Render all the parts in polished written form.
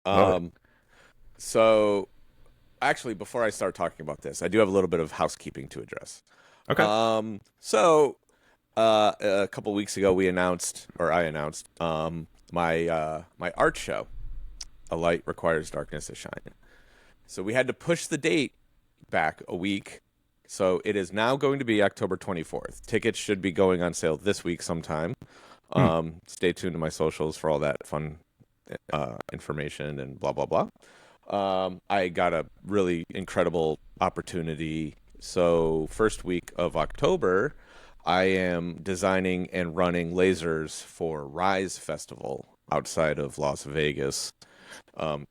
Love it. Um, so actually, before I start talking about this, I do have a little bit of housekeeping to address. Okay. So a couple weeks ago, we announced, or I announced, my art show, A Light Requires Darkness to Shine. So we had to push the date back a week. So it is now going to be October 24th. Tickets should be going on sale this week sometime. Hmm. Stay tuned to my socials for all that fun information and blah blah blah. I got a really incredible opportunity. So first week of October, I am designing and running lasers for Rise Festival outside of Las Vegas.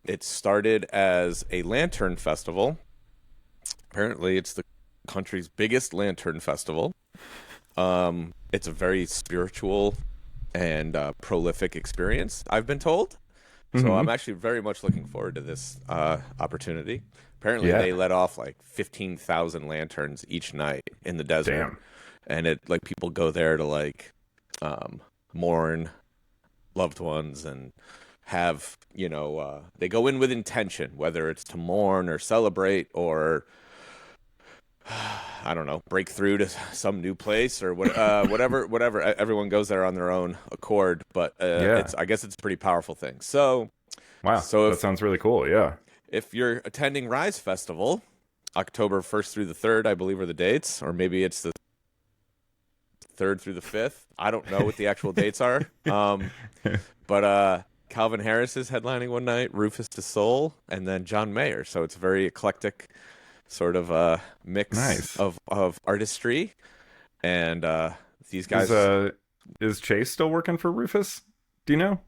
It started as a lantern festival. Apparently, it's the country's biggest lantern festival. It's a very spiritual and prolific experience, I've been told. So Hmm. I'm actually very much looking forward to this opportunity. Apparently, Yeah. they let off like 15,000 lanterns each night in the desert, Damn. and it like people go there to like um, mourn loved ones and have they go in with intention, whether it's to mourn or celebrate or I don't know, break through to some new place or whatever. Everyone goes there on their own accord, but Yeah. it's I guess it's a pretty powerful thing. So, Wow. so That sounds really cool. Yeah. if you're attending Rise Festival, October 1st through the 3rd, I believe are the dates, or maybe it's the 3rd through the 5th. I don't know what the actual dates are. But Calvin Harris is headlining one night, Rufus Du Sol, and then John Mayer. So it's a very eclectic sort of mix Nice. of artistry. And these Is guys, Chase still working for Rufus? Do you know?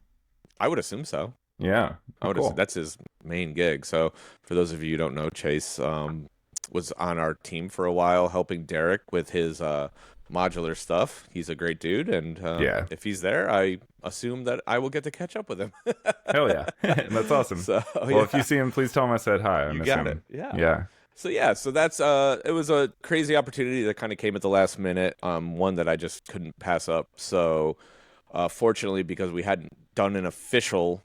I would assume so. Yeah. I Oh, would assume cool. that's his main gig. So for those of you who don't know, Chase was on our team for a while, helping Derek with his modular stuff. He's a great dude, and Yeah. if he's there, I assume that I will get to catch up with him. Hell yeah. That's awesome. So Well, if you yeah, see him, please tell him I said hi. I you miss got it. him. Yeah. Yeah. So yeah, so that's it was a crazy opportunity that kind of came at the last minute. One that I just couldn't pass up. So fortunately, because we hadn't done an official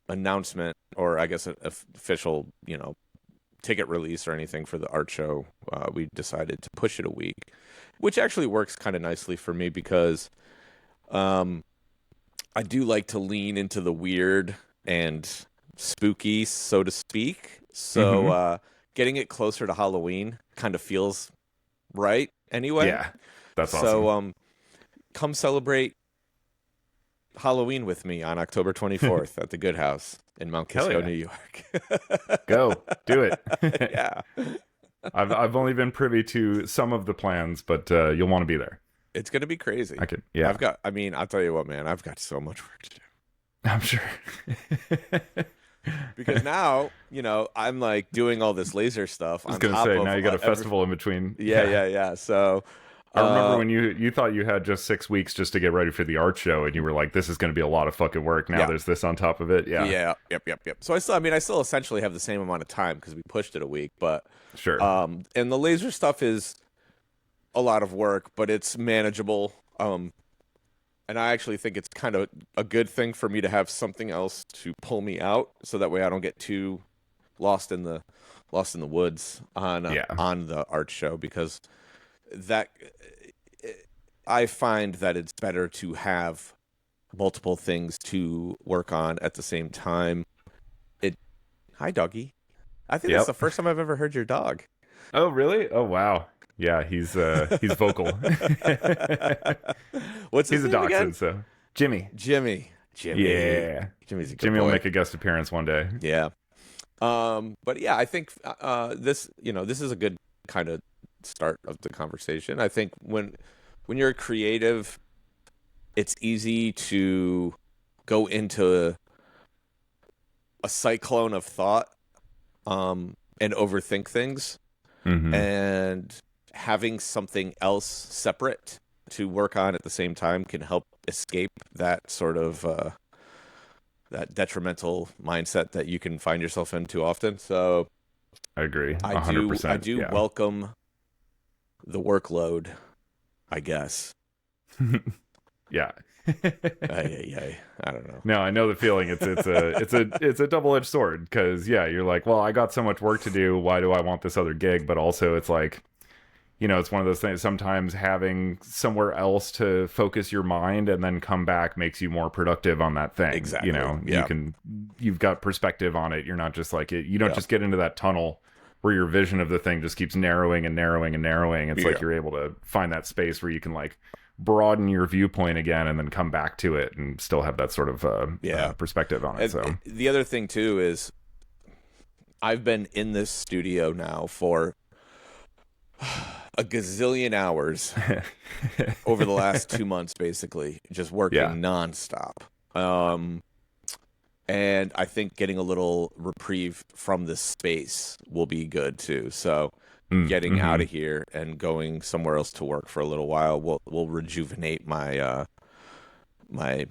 announcement or I guess an official, ticket release or anything for the art show, we decided to push it a week, which actually works kind of nicely for me because um, I do like to lean into the weird and spooky, so to speak. So Hmm. getting it closer to Halloween kind of feels right anyway. Yeah. That's So awesome. come celebrate Halloween with me on October 24th at the Good House in Mount Hell Kisco, yeah. New York. Go. Do it. Yeah. I've only been privy to some of the plans, but you'll want to be there. It's going to be crazy. I could. Yeah. I mean, I'll tell you what, man, I've got so much work to do. I'm sure. Because now, I'm like doing all this laser stuff I was on gonna top say of now you got a every. festival in between. Yeah, Yeah. yeah, yeah. So, I remember uh, when you thought you had just 6 weeks just to get ready for the art show, and you were like, "This is going to be a lot of fucking work." Now yeah, there's this on top of it. Yeah, yeah, yep, yep, yep. So I still essentially have the same amount of time because we pushed it a week. But, sure. and the laser stuff is a lot of work, but it's manageable. And I actually think it's kind of a good thing for me to have something else to pull me out, so that way I don't get too lost in the woods Yeah, on the art show because that I find that it's better to have multiple things to work on at the same time. It Hi doggy. I think that's the yep. first time I've ever heard your dog. Oh, really? Oh, wow. Yeah, he's vocal. What's his He's a name again? dachshund, so Jimmy. Jimmy. Jimmy. Yeah, Jimmy's a good Jimmy will boy. make a guest appearance one day. Yeah. But yeah, I think this is a good kind of start of the conversation. I think when you're a creative, it's easy to go into a cyclone of thought and overthink things, Hmm. and having something else separate to work on at the same time can help escape that sort of that detrimental mindset that you can find yourself in too often. So I agree, I a hundred do I percent. do Yeah. welcome the workload, I guess. Yeah. Ay, ay, ay. I don't know. No, I know the feeling. It's a double-edged sword because yeah, you're like, well, I got so much work to do. Why do I want this other gig? But also, it's like, it's one of those things. Sometimes having somewhere else to focus your mind and then come back makes you more productive on that thing. Exactly. Yeah. You've got perspective on it. You're not just like it. You don't just get into that tunnel where your vision of the thing just keeps narrowing and narrowing and narrowing. It's like you're able to find that space where you can like broaden your viewpoint again and then come back to it and still have that sort of perspective on it. So the other thing too is I've been in this studio now for a gazillion hours over the last 2 months, basically just working nonstop. And I think getting a little reprieve from the space will be good too. So getting out of here and going somewhere else to work for a little while will rejuvenate my my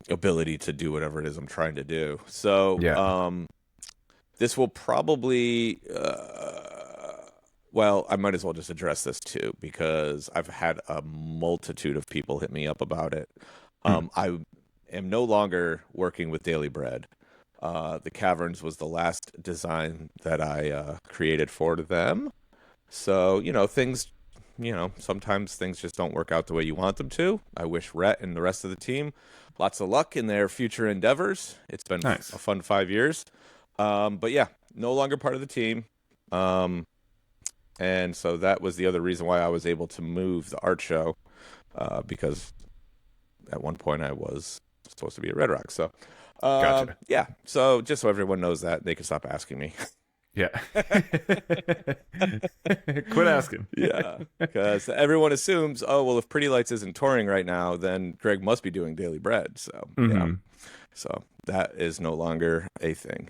ability to do whatever it is I'm trying to do. So this will probably well, I might as well just address this too because I've had a multitude of people hit me up about it. I am no longer working with Daily Bread. The Caverns was the last design that I created for them. So, things, sometimes things just don't work out the way you want them to. I wish Rhett and the rest of the team lots of luck in their future endeavors. It's been a fun 5 years. But yeah, no longer part of the team. And so that was the other reason why I was able to move the art show, because at one point I was supposed to be at Red Rock. So, gotcha. Yeah. So just so everyone knows that, they can stop asking me. Yeah. Quit asking. Yeah. Because everyone assumes, oh, well, if Pretty Lights isn't touring right now, then Greg must be doing Daily Bread. So, yeah. So that is no longer a thing.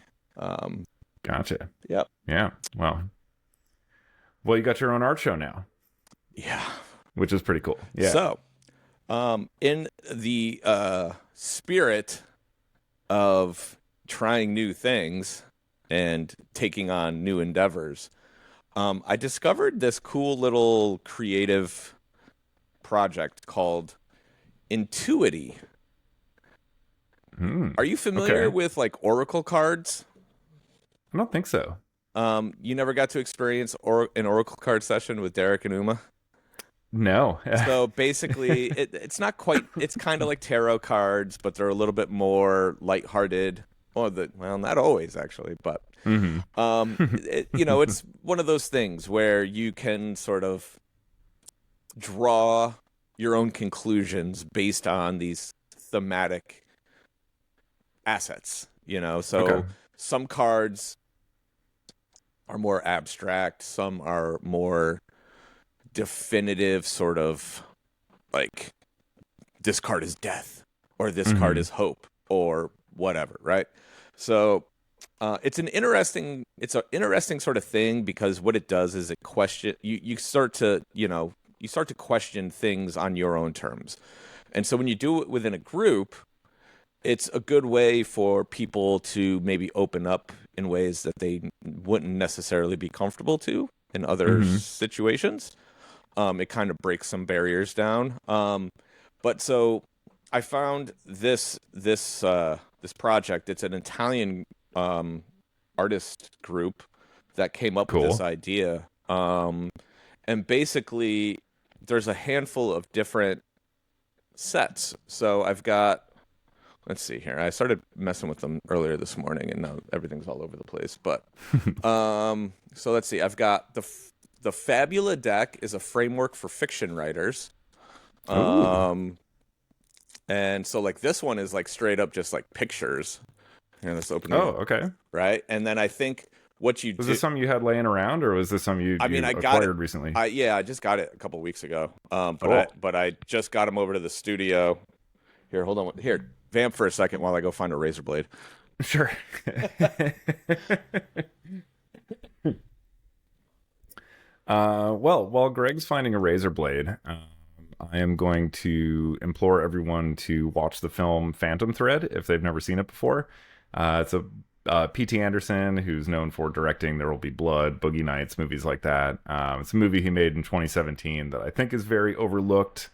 Gotcha. Yep. Yeah. Well, you got your own art show now. Yeah. Which is pretty cool. Yeah. So, in the spirit of trying new things and taking on new endeavors, I discovered this cool little creative project called Intuity. Are you familiar with like Oracle cards? I don't think so. You never got to experience an Oracle card session with Derek and Uma? No. So basically, it's not quite. It's kind of like tarot cards, but they're a little bit more lighthearted. Well, not always actually, but it's one of those things where you can sort of draw your own conclusions based on these thematic assets. So some cards are more abstract, some are more definitive, sort of like this card is death or this card is hope or whatever, right? So it's an interesting sort of thing because what it does is you start to question things on your own terms. And so when you do it within a group, it's a good way for people to maybe open up in ways that they wouldn't necessarily be comfortable to in other situations. It kind of breaks some barriers down. But so I found this project. It's an Italian artist group that came up with this idea. And basically, there's a handful of different sets. So I've got. Let's see here. I started messing with them earlier this morning, and now everything's all over the place. But so let's see. I've got the Fabula deck is a framework for fiction writers. And so like this one is like straight up just like pictures. Here, let's open it. Oh, okay. Right, and then I think what you was this something you had laying around, or was this something you acquired recently? I just got it a couple weeks ago. But I just got them over to the studio. Here, hold on. Here. Vamp for a second while I go find a razor blade. Sure. Well, while Greg's finding a razor blade, I am going to implore everyone to watch the film Phantom Thread if they've never seen it before. It's a P.T. Anderson, who's known for directing There Will Be Blood, Boogie Nights, movies like that. It's a movie he made in 2017 that I think is very overlooked.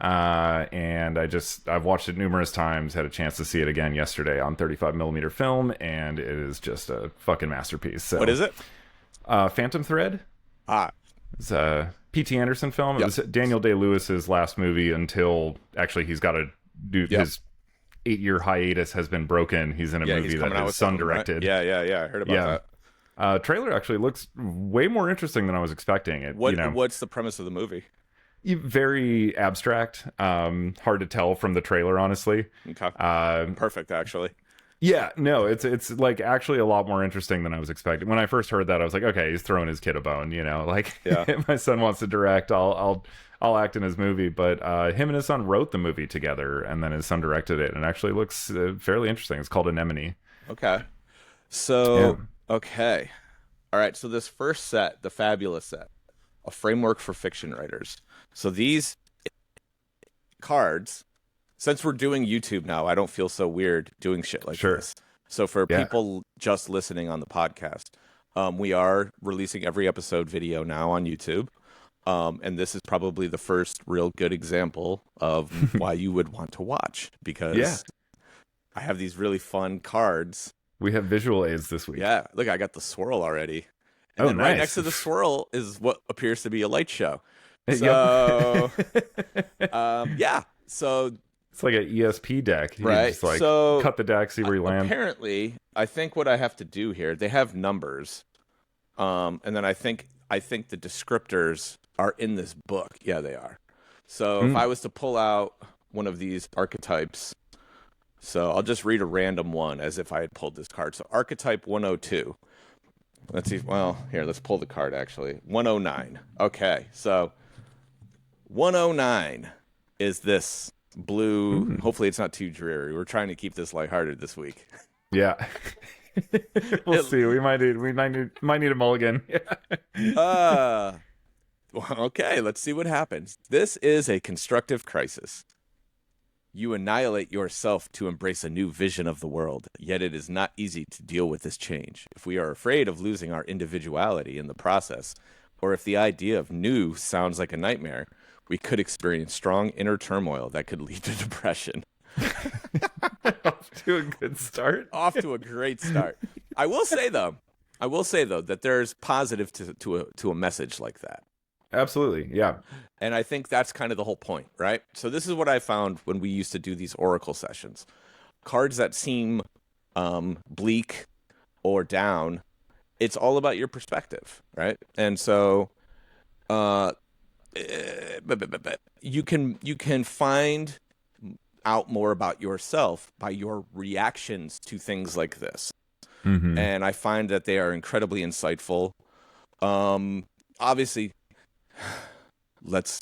And I've watched it numerous times, had a chance to see it again yesterday on 35 millimeter film, and it is just a fucking masterpiece. So What is it? Phantom Thread. Ah, It's a P.T. Anderson film. Yep. It was Daniel Day-Lewis's last movie until actually he's got to do his 8-year hiatus has been broken. He's in a movie that his son directed. Right? Yeah. I heard about that. Trailer actually looks way more interesting than I was expecting. What's the premise of the movie? Very abstract, hard to tell from the trailer, honestly. Okay. Perfect, actually. Yeah, no, it's like actually a lot more interesting than I was expecting. When I first heard that, I was like, okay, he's throwing his kid a bone, like my son wants to direct, I'll act in his movie. But him and his son wrote the movie together, and then his son directed it, and it actually looks fairly interesting. It's called Anemone. Okay. So, okay. All right, so this first set, the Fabulous set, a framework for fiction writers. So these cards, since we're doing YouTube now, I don't feel so weird doing shit like this. So for people just listening on the podcast, we are releasing every episode video now on YouTube. And this is probably the first real good example of why you would want to watch, because I have these really fun cards. We have visual aids this week. Yeah, look, I got the swirl already. And then right next to the swirl is what appears to be a light show. So, so it's like an ESP deck. You right. just cut the deck, see where you land. Apparently, I think what I have to do here, they have numbers, and then I think the descriptors are in this book. Yeah, they are. So if I was to pull out one of these archetypes, so I'll just read a random one as if I had pulled this card. So archetype 102. Let's see. Well, here, let's pull the card, actually. 109. Okay, so 109 is this blue. Hopefully it's not too dreary. We're trying to keep this lighthearted this week. Yeah. We'll see. We might need a mulligan. Okay, let's see what happens. This is a constructive crisis. You annihilate yourself to embrace a new vision of the world, yet it is not easy to deal with this change. If we are afraid of losing our individuality in the process, or if the idea of new sounds like a nightmare, we could experience strong inner turmoil that could lead to depression. Off to a good start. Off to a great start. I will say though that there's positive to a message like that. Absolutely, yeah. And I think that's kind of the whole point, right? So this is what I found when we used to do these Oracle sessions. Cards that seem bleak or down, it's all about your perspective, right? And so you can find out more about yourself by your reactions to things like this. Mm-hmm. And I find that they are incredibly insightful. Obviously, let's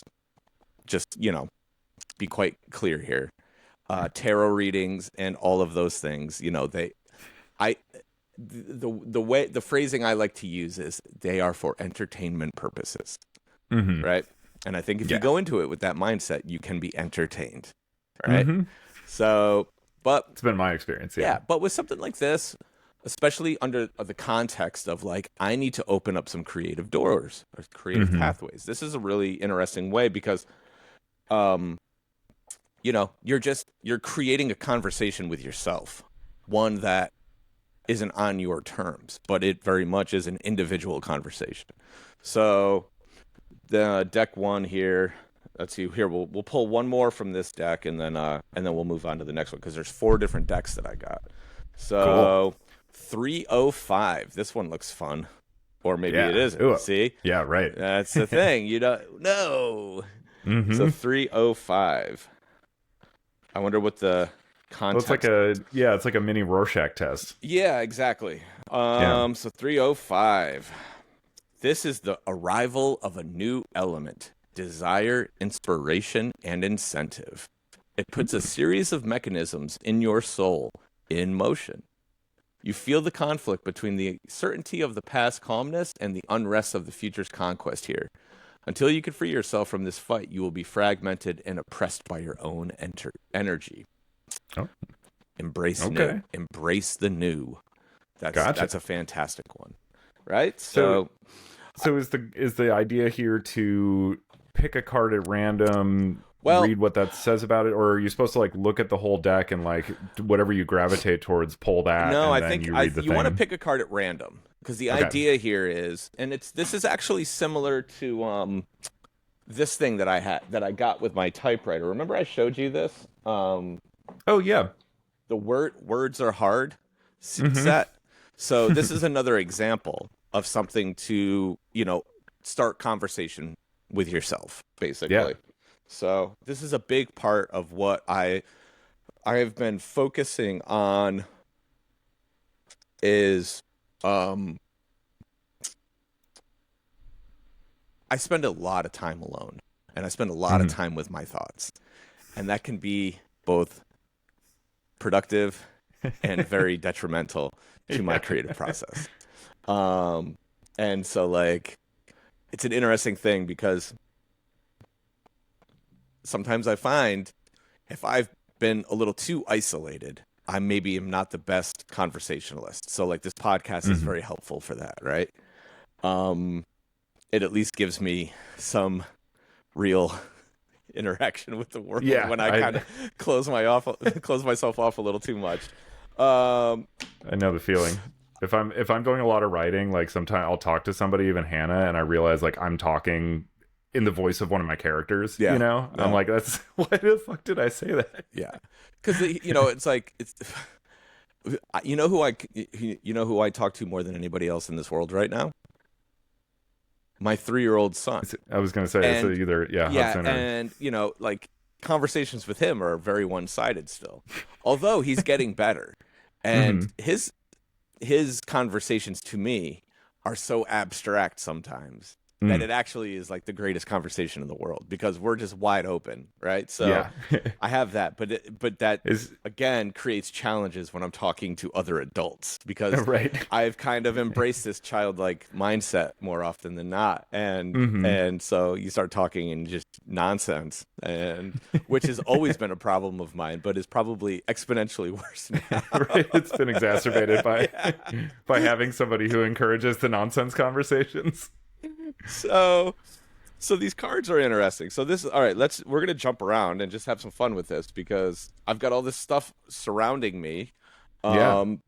just, be quite clear here. Tarot readings and all of those things, the phrasing I like to use is they are for entertainment purposes, right? And I think if you go into it with that mindset, you can be entertained, right? Mm-hmm. So, but it's been my experience. Yeah, but with something like this, especially under the context of I need to open up some creative doors or creative pathways. This is a really interesting way because, you're creating a conversation with yourself, one that isn't on your terms, but it very much is an individual conversation. So the deck one here, let's see here. We'll pull one more from this deck and then we'll move on to the next one because there's 4 different decks that I got. So. Cool. 305. This one looks fun. Or maybe it isn't. Ooh. See? Yeah, right. That's the thing. You don't know. Mm-hmm. So 305. I wonder what the context. Well, it's like a mini Rorschach test. Yeah, exactly. So 305. This is the arrival of a new element. Desire, inspiration, and incentive. It puts a series of mechanisms in your soul in motion. You feel the conflict between the certainty of the past calmness and the unrest of the future's conquest here. Until you can free yourself from this fight, you will be fragmented and oppressed by your own energy. Oh. Embrace new. Embrace the new. That's a fantastic one, right? So is the idea here to pick a card at random Well, read what that says about it, or are you supposed to like look at the whole deck and like whatever you gravitate towards, pull that, no, and I then think you read the you want to thing? pick a card at random because the Okay. idea here is, and this is actually similar to this thing that I got with my typewriter. Remember I showed you this? Oh yeah. The words are hard Mm-hmm. set. So this is another example of something to, start conversation with yourself, Yeah. basically. So this is a big part of what I have been focusing on is I spend a lot of time alone and I spend a lot of Mm-hmm. time with my thoughts. And that can be both productive and very detrimental to my Yeah. creative process. Um, and so like it's an interesting thing because sometimes I find if I've been a little too isolated, I maybe am not the best conversationalist. So like this podcast is Mm-hmm. very helpful for that, right? Um, it at least gives me some real interaction with the world Yeah. when I kind of close myself off a little too much. I know the feeling. If I'm doing a lot of writing, like sometimes I'll talk to somebody, even Hannah, and I realize like I'm talking in the voice of one of my characters. Yeah, I'm no, like, that's why the fuck did I say that? yeah, because it's like it's who I talk to more than anybody else in this world right now. My 3-year-old son, I was gonna say it's and either yeah, Hudson or and like conversations with him are very one-sided still, although he's getting better, and Mhm. his conversations to me are so abstract sometimes that Mm. it actually is like the greatest conversation in the world because we're just wide open, right? So Yeah. I have that, but that Is again creates challenges when I'm talking to other adults because right. I've kind of embraced this childlike mindset more often than not, and Hmm. and so you start talking in just nonsense, and which has always been a problem of mine, but is probably exponentially worse now. Right. It's been exacerbated by Yeah. by having somebody who encourages the nonsense conversations. So these cards are interesting. So this all right, we're gonna jump around and just have some fun with this because I've got all this stuff surrounding me. Yeah. Um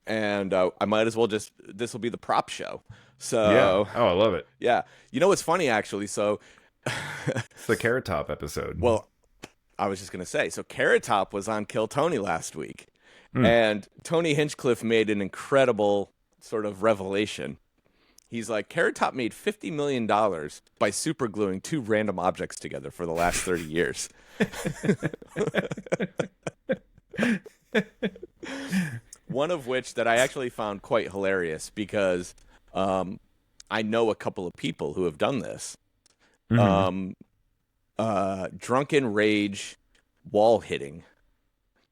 and I might as well this will be the prop show. Yeah. So Oh, I love it. yeah. You know what's funny actually? So It's the Carrot Top episode. well, I was just gonna say, so Carrot Top was on Kill Tony last week, Mm. and Tony Hinchcliffe made an incredible sort of revelation. He's like, Carrot Top made $50 million by supergluing two random objects together for the last 30 years. One of which that I actually found quite hilarious because I know a couple of people who have done this. Mhm. Um, Drunken rage wall hitting.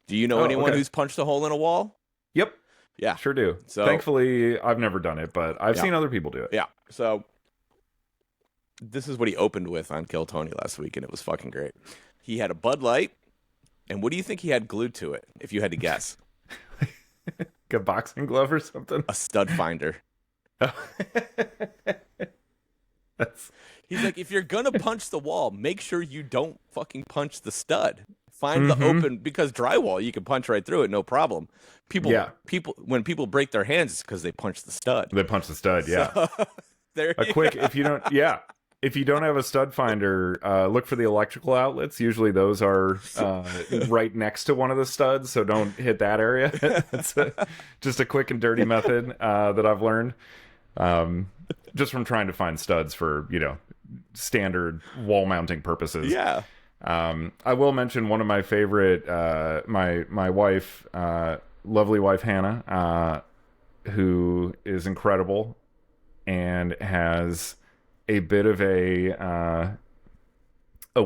Do you know Oh, anyone okay. who's punched a hole in a wall? Yep. Yeah. Sure do. So Thankfully, I've never done it, but I've Yeah. seen other people do it. Yeah. So this is what he opened with on Kill Tony last week, and it was fucking great. He had a Bud Light, and what do you think he had glued to it, if you had to guess? Like a boxing glove or something. A stud finder. That's He's like, if you're gonna punch the wall, make sure you don't fucking punch the stud. Find the Mhm. open, because drywall you can punch right through it, no problem. Yeah. When people break their hands, it's because they punch the stud. They punch the stud. Yeah. So, there A you quick, go. if you don't, yeah. If you don't have a stud finder, look for the electrical outlets. Usually those are right next to one of the studs, so don't hit that area. It's just a quick and dirty method that I've learned just from trying to find studs for, standard wall mounting purposes. Yeah. I will mention one of my favorite, my wife, lovely wife Hannah, who is incredible and has a bit of a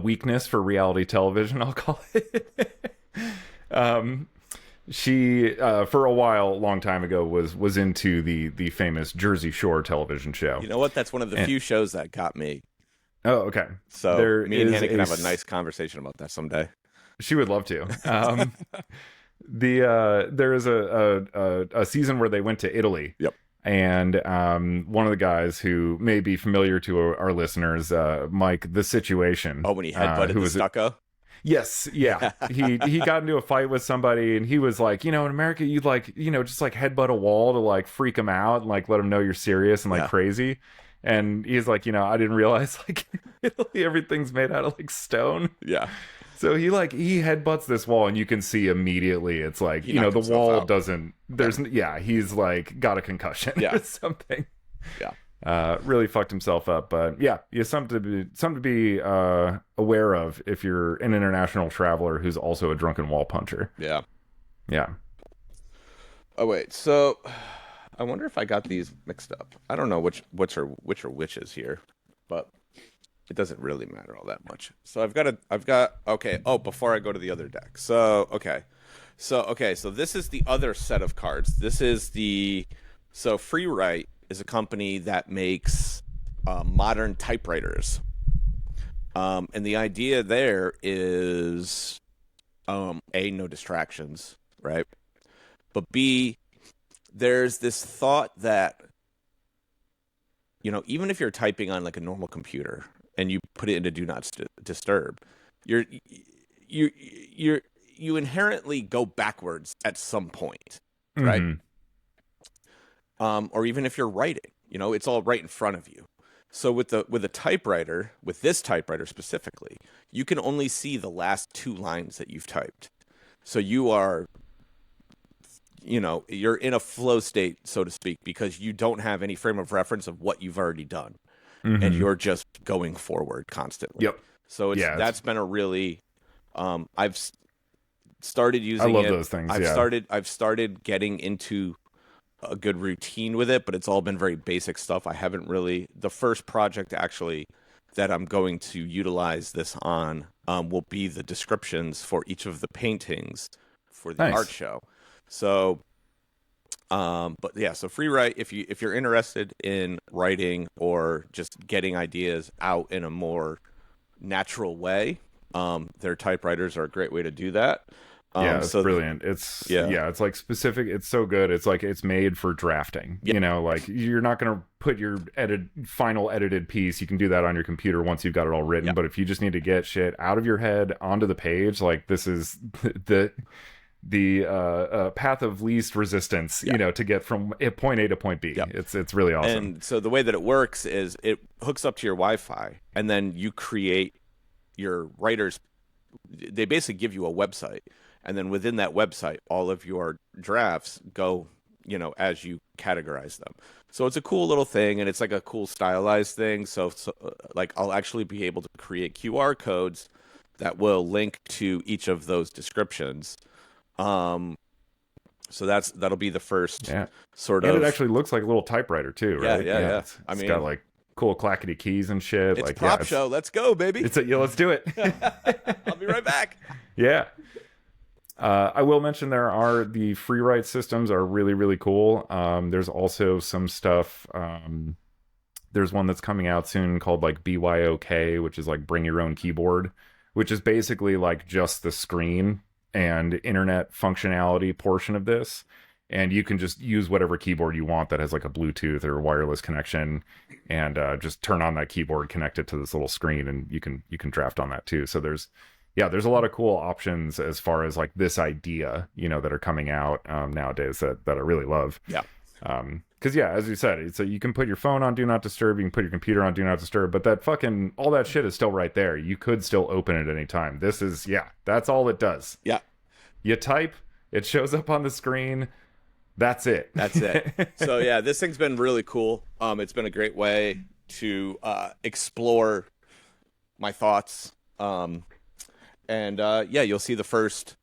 weakness for reality television, I'll call it. She for a while, long time ago, was into the famous Jersey Shore television show. You know what? That's one of the And- few shows that got me. Oh, okay. So There me and is Hannah can a have a nice conversation about that someday. She would love to. There is a season where they went to Italy. Yep. And one of the guys who may be familiar to our listeners, Mike, the Situation. Oh, when he headbutted the stucco? Yes, yeah. He got into a fight with somebody, and he was like, in America, you'd like, just like headbutt a wall to like freak them out and like let them know you're serious and like crazy. And he's like, I didn't realize like Italy, everything's made out of like stone. Yeah. So he headbutts this wall, and you can see immediately it's like, the wall out. doesn't, he's like got a concussion or something. Yeah. Really fucked himself up. But yeah, something to be aware of if you're an international traveler who's also a drunken wall puncher. Yeah. Yeah. Oh, wait. So I wonder if I got these mixed up. I don't know which are whiches here, but it doesn't really matter all that much. So I've got okay. Oh, before I go to the other deck. So this is the other set of cards. This is so Freewrite is a company that makes modern typewriters. And the idea there is A, no distractions, right? But B, there's this thought that even if you're typing on like a normal computer and you put it into do not disturb, you inherently go backwards at some point, right? Mm-hmm. Or even if you're writing, it's all right in front of you. So with a typewriter, with this typewriter specifically, you can only see the last 2 lines that you've typed. So you are, you're in a flow state, so to speak, because you don't have any frame of reference of what you've already done. Mm-hmm. And you're just going forward constantly. Yep. So that's been a really, I've started using it. I love those things. I've started getting into a good routine with it, but it's all been very basic stuff. I haven't really, the first project actually that I'm going to utilize this on will be the descriptions for each of the paintings for the art show. So, but yeah, so Freewrite, if you're interested in writing or just getting ideas out in a more natural way, their typewriters are a great way to do that. It's brilliant. It's it's like specific. It's so good. It's like it's made for drafting. Yeah. Like you're not going to put your final edited piece. You can do that on your computer once you've got it all written. Yeah. But if you just need to get shit out of your head onto the page, like this is the path of least resistance, to get from point A to point B. Yep. It's really awesome. And so the way that it works is it hooks up to your Wi-Fi, and then you create your writers. They basically give you a website, and then within that website, all of your drafts go, as you categorize them. So it's a cool little thing, and it's like a cool stylized thing. So like I'll actually be able to create QR codes that will link to each of those descriptions. So that'll be the first sort of. And it actually looks like a little typewriter too, right? Yeah. It's got like cool clackety keys and shit. It's like prop show. Let's go, baby. Let's do it. I'll be right back. Yeah. I will mention the Freewrite systems are really, really cool. There's also some stuff. There's one that's coming out soon called like BYOK, which is like bring your own keyboard, which is basically like just the screen and internet functionality portion of this. And you can just use whatever keyboard you want that has like a Bluetooth or wireless connection, and just turn on that keyboard, connect it to this little screen, and you can draft on that too. So there's a lot of cool options as far as like this idea, that are coming out nowadays that I really love. Yeah. Because as you said, you can put your phone on Do Not Disturb, you can put your computer on Do Not Disturb, but that fucking all that shit is still right there. You could still open it at any time. This is that's all it does. Yeah. You type, it shows up on the screen. That's it. So this thing's been really cool. It's been a great way to explore my thoughts. And you'll see the first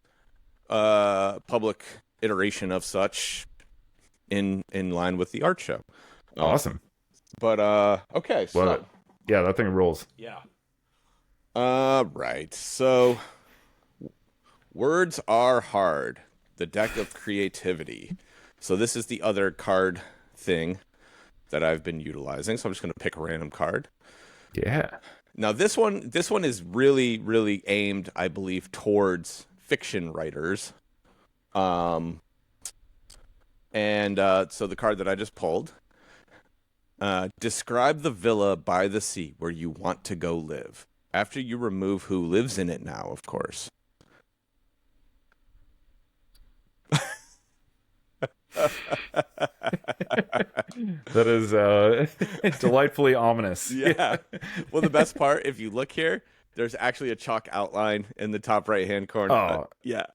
public iteration of such in line with the art show. Awesome. But okay, so well, that thing rules. Yeah. Right. So words are hard. The deck of creativity. So this is the other card thing that I've been utilizing. So I'm just going to pick a random card. Yeah. Now this one is really, really aimed, I believe, towards fiction writers. And so the card that I just pulled, describe the villa by the sea where you want to go live. After you remove who lives in it now, of course. That is delightfully ominous. Yeah. Well, the best part, if you look here, there's actually a chalk outline in the top right-hand corner. Oh, yeah.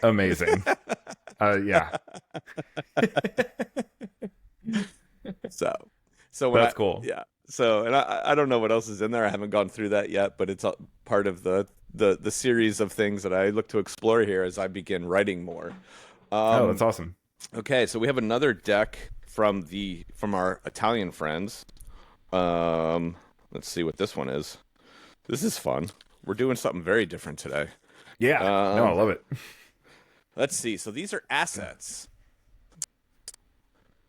Amazing. Yeah. So when That's cool. Yeah. So, and I don't know what else is in there. I haven't gone through that yet, but it's part of the series of things that I look to explore here as I begin writing more. Oh, that's awesome. Okay, so we have another deck from our Italian friends. Let's see what this one is. This is fun. We're doing something very different today. Yeah. No, I love it. Let's see. So these are assets.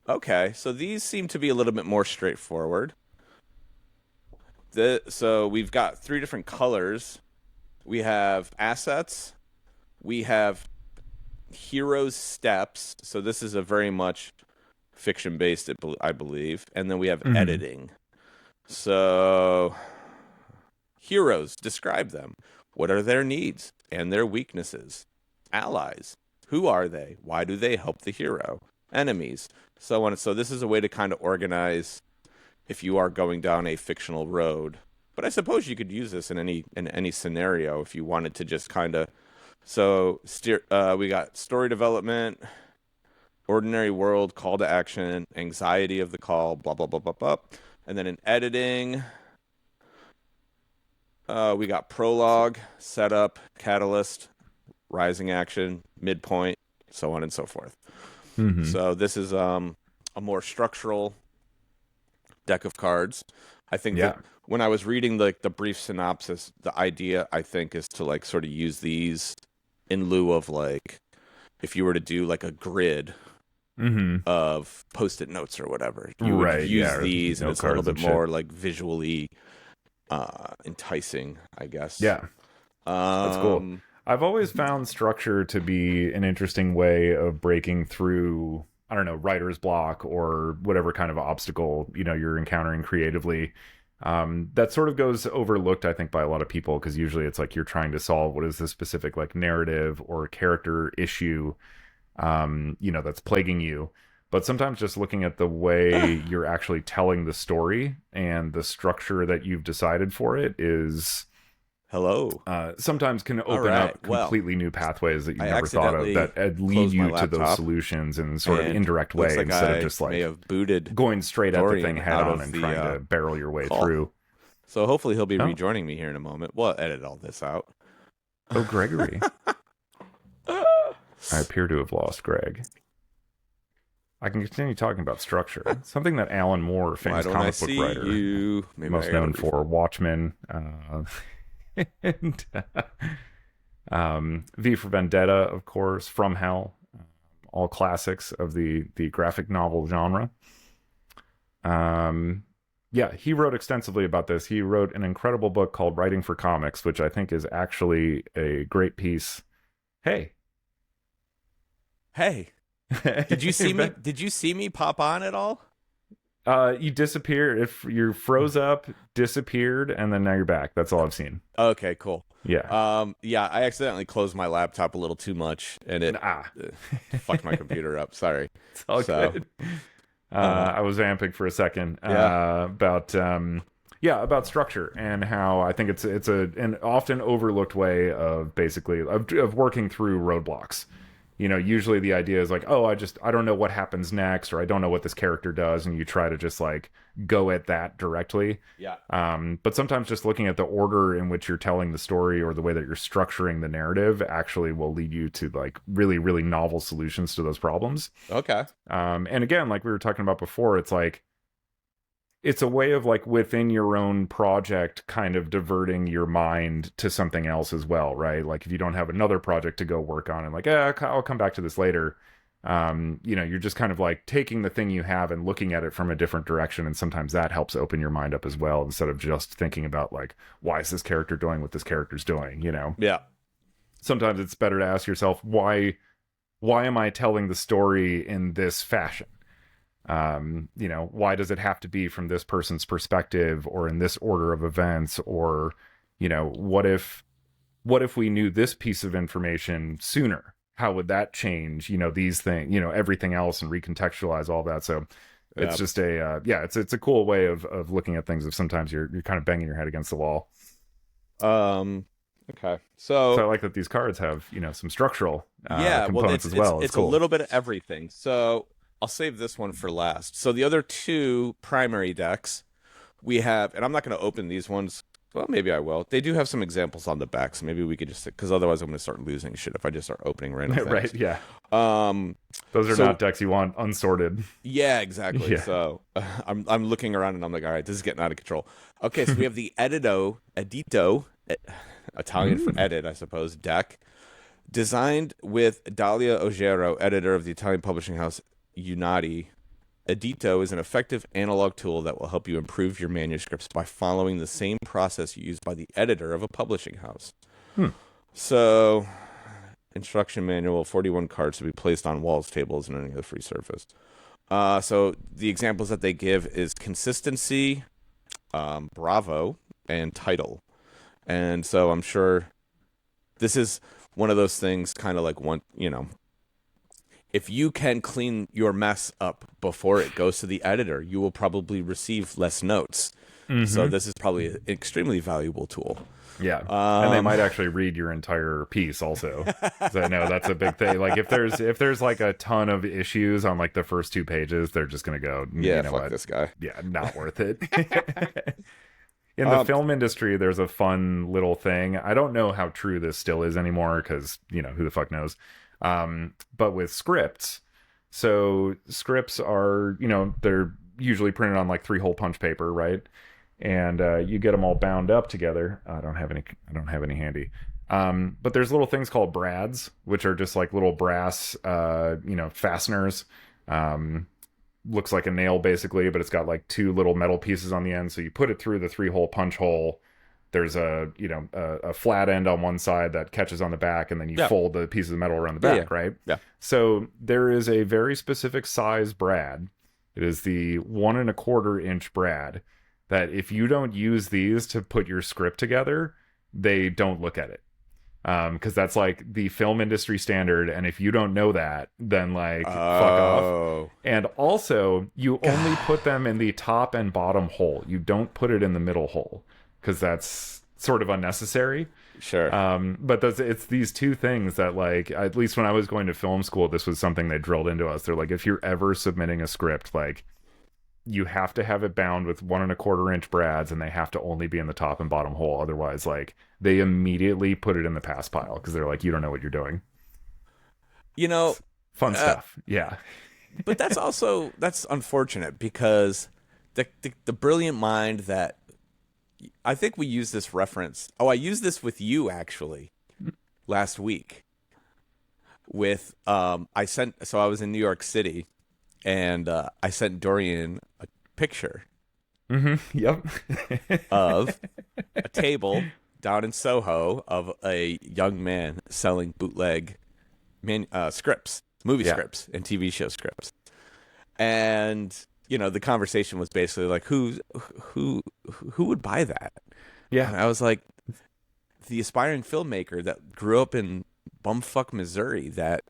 Okay, so these seem to be a little bit more straightforward. So we've got 3 different colors. We have assets. We have heroes' steps. So this is a very much fiction-based, I believe. And then we have editing. So heroes, describe them. What are their needs and their weaknesses? Allies, who are they? Why do they help the hero? Enemies, so on. So this is a way to kind of organize if you are going down a fictional road. But I suppose you could use this in any scenario if you wanted to just kind of. So we got story development, ordinary world, call to action, anxiety of the call, blah blah blah blah blah, and then in editing, we got prologue, setup, catalyst, rising action, midpoint, so on and so forth. So this is a more structural deck of cards. I think that when I was reading the brief synopsis, the idea I think is to like sort of use these in lieu of like if you were to do like a grid of post-it notes or whatever. You would use these and it's a little bit more like visually enticing, I guess. Yeah. That's cool. I've always found structure to be an interesting way of breaking through, I don't know, writer's block or whatever kind of obstacle, you're encountering creatively. That sort of goes overlooked, I think, by a lot of people, because usually it's like you're trying to solve what is the specific like narrative or character issue, that's plaguing you. But sometimes just looking at the way you're actually telling the story and the structure that you've decided for it is... sometimes can open up completely new pathways that you never thought of that lead you to those solutions in sort of indirect way instead of just like going straight at the thing head on and trying to barrel your way through. So hopefully he'll be rejoining me here in a moment. We'll edit all this out. Oh, Gregory. I appear to have lost Greg. I can continue talking about structure. Something that Alan Moore, famous comic book writer, most known for Watchmen, and V for Vendetta, of course, From Hell, all classics of the graphic novel genre. He wrote extensively about this. He wrote an incredible book called Writing for Comics, which I think is actually a great piece. Hey. Did you see me? Did you see me pop on at all? You disappeared. If you froze up, disappeared, and then now you're back. That's all I've seen. Okay, cool. Yeah. I accidentally closed my laptop a little too much, and it fucked my computer up. Sorry. It's all good. I was vamping for a second about structure and how I think it's an often overlooked way of basically of working through roadblocks. Usually the idea is like, oh, I don't know what happens next, or I don't know what this character does, and you try to just like go at that directly. Yeah. But sometimes just looking at the order in which you're telling the story or the way that you're structuring the narrative actually will lead you to like really, really novel solutions to those problems. Okay. And again, like we were talking about before, it's like, it's a way of like within your own project kind of diverting your mind to something else as well, right? Like if you don't have another project to go work on and like, I'll come back to this later. You're just kind of like taking the thing you have and looking at it from a different direction. And sometimes that helps open your mind up as well, instead of just thinking about like, why is this character doing what this character's doing, Yeah. Sometimes it's better to ask yourself, why why am I telling the story in this fashion? Why does it have to be from this person's perspective or in this order of events? Or, what if we knew this piece of information sooner? How would that change, these things, everything else, and recontextualize all that? So it's just it's a cool way of looking at things if sometimes you're kind of banging your head against the wall. Okay. So I like that these cards have, some structural components as well. It's cool. a little bit of everything. So I'll save this one for last. So the other two primary decks we have, and I'm not going to open these ones. Well, maybe I will. They do have some examples on the back, so maybe we could just, because otherwise I'm going to start losing shit if I just start opening random things. Right, yeah. Those are not decks you want unsorted. Yeah, exactly. Yeah. So I'm looking around and I'm like, all right, this is getting out of control. Okay, so we have the Edito, Italian for edit, I suppose, deck, designed with Dalia Ojero, editor of the Italian publishing house Unati. Edito is an effective analog tool that will help you improve your manuscripts by following the same process used by the editor of a publishing house. So, instruction manual, 41 cards to be placed on walls, tables, and any other free surface. So the examples that they give is consistency, bravo, and title. And so I'm sure this is one of those things, kind of like if you can clean your mess up before it goes to the editor, you will probably receive less notes. So this is probably an extremely valuable tool. Yeah, and they might actually read your entire piece also. So I know that's a big thing. Like if there's like a ton of issues on like the first 2 pages, they're just gonna go, fuck what? This guy. Yeah, not worth it. In the film industry, there's a fun little thing. I don't know how true this still is anymore because, who the fuck knows. But with scripts, so scripts are, they're usually printed on like 3-hole punch paper, right? And you get them all bound up together. I don't have any handy. But there's little things called brads, which are just like little brass, fasteners. Looks like a nail basically, but it's got like 2 little metal pieces on the end. So you put it through the 3-hole punch hole. There's a flat end on one side that catches on the back, and then you fold the pieces of metal around the back, right? Yeah. So there is a very specific size brad. It is the 1 1/4 inch brad that if you don't use these to put your script together, they don't look at it. Because that's like the film industry standard, and if you don't know that, then fuck off. And also, you only put them in the top and bottom hole. You don't put it in the middle hole, because that's sort of unnecessary. Sure. But it's these 2 things that, like, at least when I was going to film school, this was something they drilled into us. They're like, if you're ever submitting a script, like, you have to have it bound with 1 1/4 inch brads, and they have to only be in the top and bottom hole. Otherwise, like, they immediately put it in the pass pile because they're like, you don't know what you're doing. Fun stuff. Yeah. But that's unfortunate, because the brilliant mind that, I think we used this reference. Oh, I used this with you actually last week. With I was in New York City, and I sent Dorian a picture. Yep. Of a table down in Soho of a young man selling bootleg scripts, movie scripts, and TV show scripts. And the conversation was basically like, who would buy that? Yeah. And I was like, the aspiring filmmaker that grew up in bumfuck Missouri that,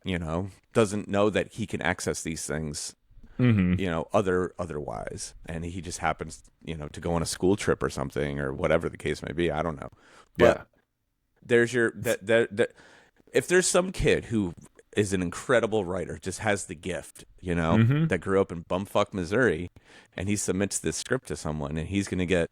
doesn't know that he can access these things, otherwise. And he just happens, to go on a school trip or something, or whatever the case may be. I don't know. But there's if there's some kid who is an incredible writer, just has the gift, that grew up in bumfuck Missouri, and he submits this script to someone, and he's going to get,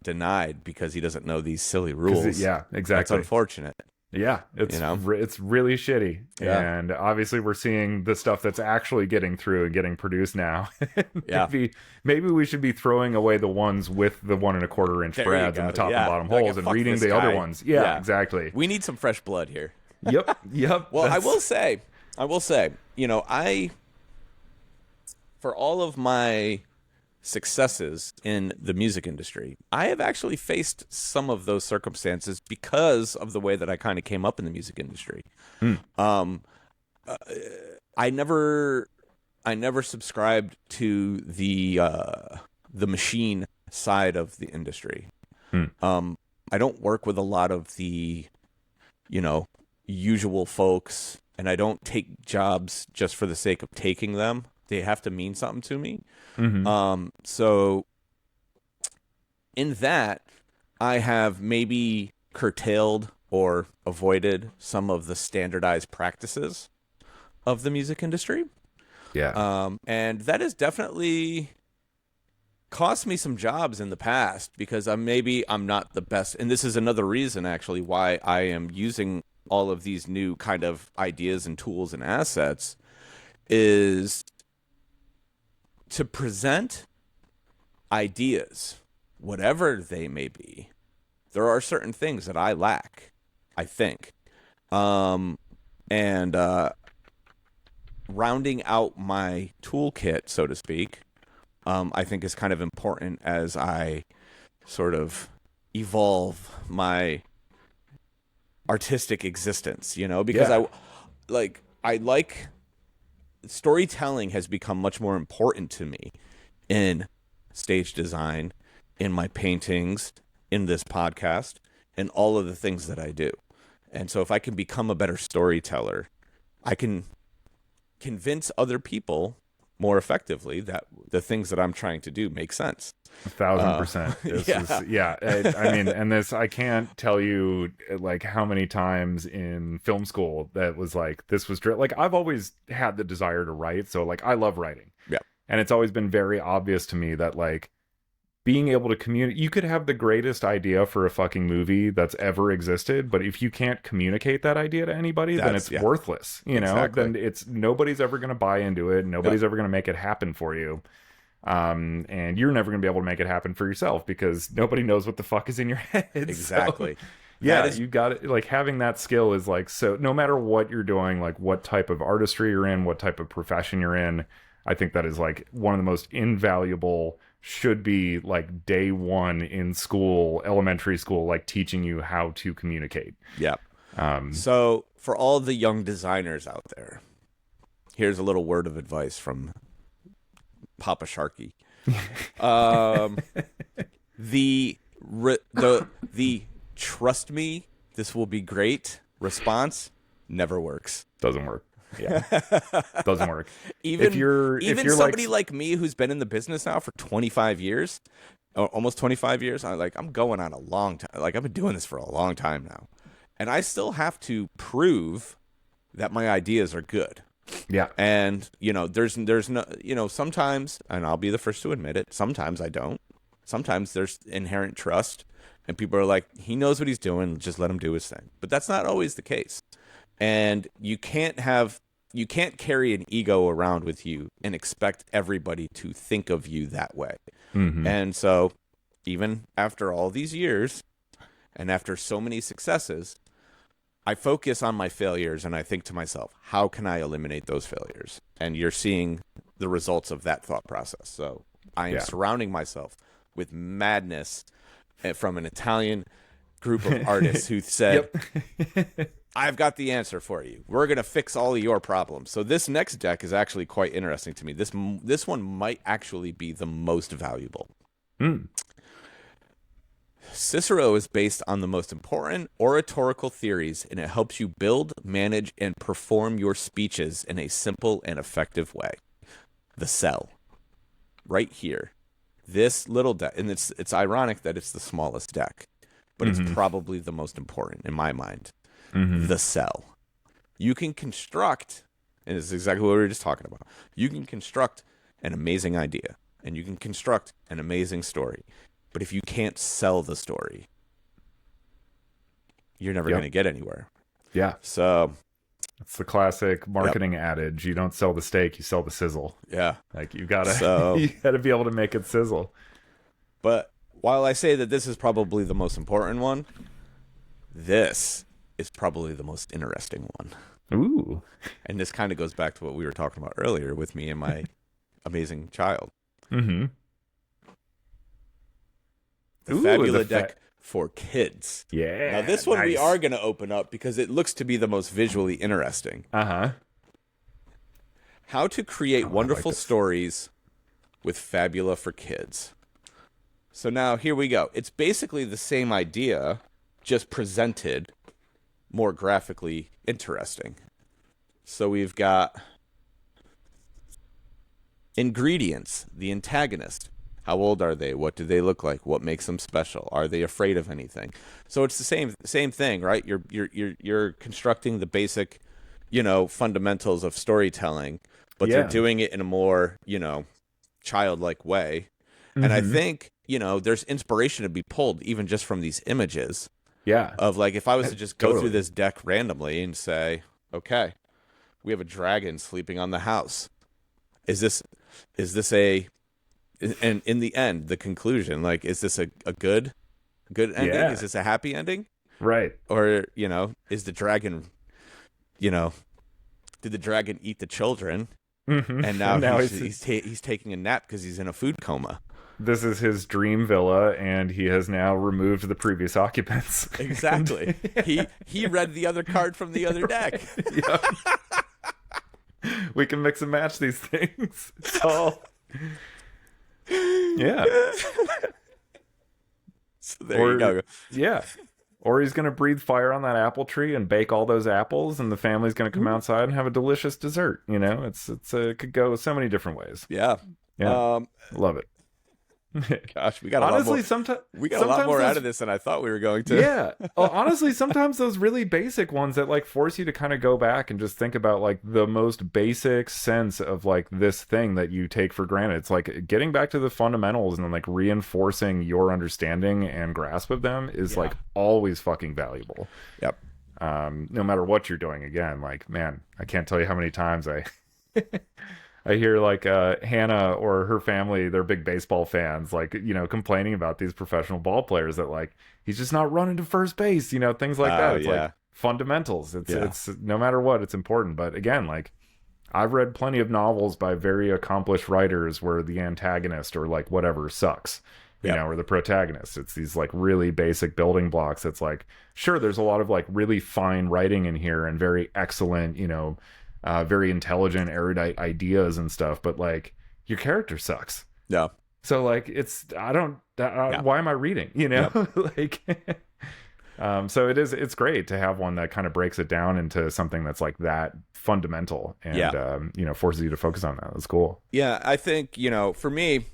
denied because he doesn't know these silly rules. Yeah, exactly. That's unfortunate. Yeah, it's really shitty. Yeah. And obviously we're seeing the stuff that's actually getting through and getting produced now. Maybe we should be throwing away the ones with the 1 1/4 inch brads in the top and bottom holes, and reading the other ones. Yeah, exactly. We need some fresh blood here. Yep. Well, I will say, for all of my successes in the music industry, I have actually faced some of those circumstances because of the way that I kind of came up in the music industry. I never subscribed to the machine side of the industry. I don't work with a lot of the, usual folks, and I don't take jobs just for the sake of taking them. They have to mean something to me. So in that, I have maybe curtailed or avoided some of the standardized practices of the music industry. Yeah. And that has definitely cost me some jobs in the past because I'm not the best. And this is another reason, actually, why I am using all of these new kind of ideas and tools and assets is to present ideas, whatever they may be. There are certain things that I lack, I think. And rounding out my toolkit, so to speak, I think is kind of important as I sort of evolve my artistic existence, because I like storytelling has become much more important to me in stage design, in my paintings, in this podcast, and all of the things that I do. And so if I can become a better storyteller, I can convince other people more effectively that the things that I'm trying to do make sense. 1,000%. I mean, and this, I can't tell you like how many times in film school that was like, this was like, I've always had the desire to write. So like, I love writing. Yeah. And it's always been very obvious to me that like being able to communicate, you could have the greatest idea for a fucking movie that's ever existed, but if you can't communicate that idea to anybody, then it's worthless. Then it's nobody's ever going to buy into it. Nobody's ever going to make it happen for you. And you're never going to be able to make it happen for yourself because nobody knows what the fuck is in your head. Exactly. So, you got it. Like having that skill is like, so no matter what you're doing, like what type of artistry you're in, what type of profession you're in, I think that is like one of the most invaluable, should be like day one in school, elementary school, like teaching you how to communicate. Yeah. So for all the young designers out there, here's a little word of advice from Papa Sharky. The trust me, this will be great response never works. Doesn't work. Yeah. Doesn't work. Even somebody like me who's been in the business now for 25 years, or almost 25 years, I'm going on a long time. Like I've been doing this for a long time now. And I still have to prove that my ideas are good. Yeah. And, there's no, sometimes, and I'll be the first to admit it, sometimes I don't. Sometimes there's inherent trust and people are like, he knows what he's doing, just let him do his thing. But that's not always the case. And you can't carry an ego around with you and expect everybody to think of you that way. Mm-hmm. And so even after all these years and after so many successes, I focus on my failures and I think to myself, how can I eliminate those failures? And you're seeing the results of that thought process. So I am surrounding myself with madness from an Italian group of artists who said, I've got the answer for you. We're going to fix all of your problems. So this next deck is actually quite interesting to me. This one might actually be the most valuable. Cicero is based on the most important oratorical theories, and it helps you build, manage, and perform your speeches in a simple and effective way. The Cell. Right here. This little deck, and it's ironic that it's the smallest deck, but it's probably the most important in my mind. The Cell. You can construct, and this is exactly what we were just talking about, you can construct an amazing idea, and you can construct an amazing story. But if you can't sell the story, you're never going to get anywhere. Yeah. So it's the classic marketing adage. You don't sell the steak, you sell the sizzle. Yeah. Like you gotta be able to make it sizzle. But while I say that this is probably the most important one, this is probably the most interesting one. Ooh. And this kind of goes back to what we were talking about earlier with me and my amazing child. Mm-hmm. The Fabula deck for kids. Yeah. Now this one we are going to open up because it looks to be the most visually interesting. Uh-huh. How to create wonderful this. stories with Fabula for kids. So now here we go. It's basically the same idea, just presented more graphically interesting. So we've got ingredients, the antagonist. How old are they? What do they look like? What makes them special? Are they afraid of anything? So it's the same thing, right? You're constructing the basic, fundamentals of storytelling, but they're doing it in a more, childlike way. Mm-hmm. And I think, there's inspiration to be pulled even just from these images. Yeah. Of like, if I was to just go through this deck randomly and say, okay, we have a dragon sleeping on the house. Is this a, and in the end, the conclusion, like, is this a good ending? Yeah. Is this a happy ending? Right. Or, is the dragon, did the dragon eat the children? Mm-hmm. And now he's taking a nap because he's in a food coma. This is his dream villa, and he has now removed the previous occupants. Exactly. He read the other card from the other deck. We can mix and match these things. It's all... Yeah. So there you go. Yeah. Or he's going to breathe fire on that apple tree and bake all those apples, and the family's going to come outside and have a delicious dessert. It could go so many different ways. Yeah. Love it. Gosh, we got honestly, a lot more out of this than I thought we were going to. Yeah. Honestly, sometimes those really basic ones that like force you to kind of go back and just think about like the most basic sense of like this thing that you take for granted. It's like getting back to the fundamentals and then like reinforcing your understanding and grasp of them is like always fucking valuable. Yep. No matter what you're doing. Again, like, man, I can't tell you how many times I hear like Hannah or her family, they're big baseball fans, like, complaining about these professional ball players that like, he's just not running to first base, things like that. It's like fundamentals. It's no matter what, it's important. But again, like I've read plenty of novels by very accomplished writers where the antagonist or like whatever sucks, or the protagonist. It's these like really basic building blocks. It's like, sure, there's a lot of like really fine writing in here and very excellent, very intelligent, erudite ideas and stuff, but like your character sucks. Yeah. So like why am I reading? Like, so it's great to have one that kind of breaks it down into something that's like that fundamental and forces you to focus on that. That's cool. Yeah, I think for me,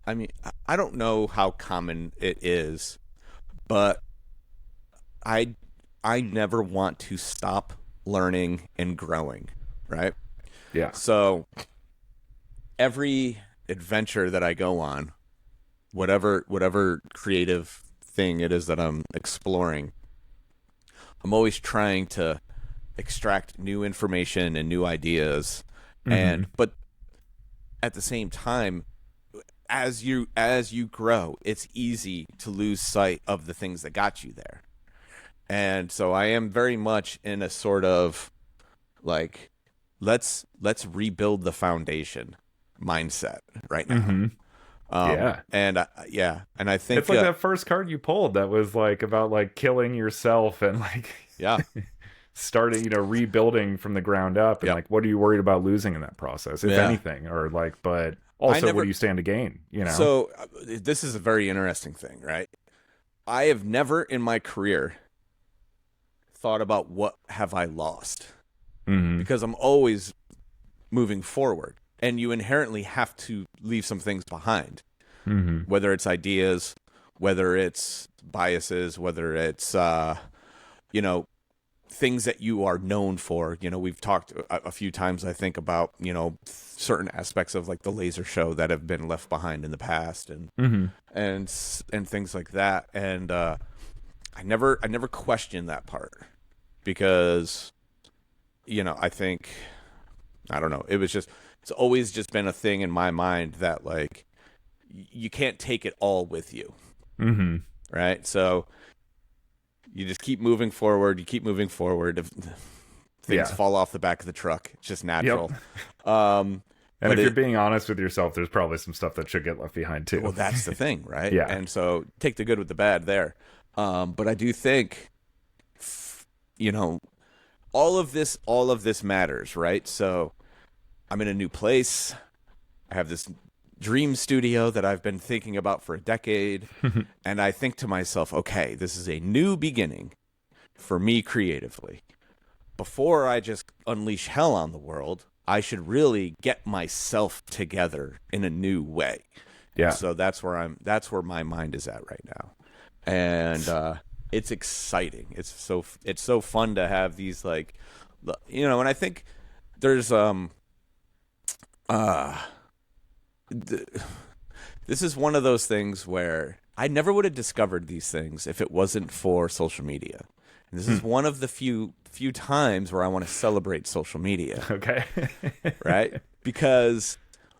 I mean, I don't know how common it is, but I never want to stop learning and growing, right? Yeah. So every adventure that I go on, whatever creative thing it is that I'm exploring, I'm always trying to extract new information and new ideas. Mm-hmm. But at the same time, as you grow, it's easy to lose sight of the things that got you there. And so I am very much in a sort of like, let's rebuild the foundation mindset right now. Mm-hmm. And I think it's like that first card you pulled that was like about like killing yourself and like starting rebuilding from the ground up and like what are you worried about losing in that process, if anything, or like, but also what do you stand to gain? So this is a very interesting thing, right? I have never in my career thought about what have I lost, because I'm always moving forward, and you inherently have to leave some things behind, whether it's ideas, whether it's biases, whether it's things that you are known for. We've talked a few times, I think, about certain aspects of like the laser show that have been left behind in the past, and things like that, and I never questioned that part because, I think, I don't know. It's always just been a thing in my mind that like, you can't take it all with you. Mm-hmm. Right. So you just keep moving forward. If things fall off the back of the truck, it's just natural. Yep. And if you're being honest with yourself, there's probably some stuff that should get left behind too. Well, that's the thing, right? Yeah. And so take the good with the bad there. But I do think, all of this matters, right? So I'm in a new place. I have this dream studio that I've been thinking about for a decade. And I think to myself, okay, this is a new beginning for me creatively. Before I just unleash hell on the world, I should really get myself together in a new way. Yeah. So that's where my mind is at right now. And it's exciting. It's so fun to have these, like, and I think there's this is one of those things where I never would have discovered these things if it wasn't for social media. And this is one of the few times where I want to celebrate social media. Okay. Right? Because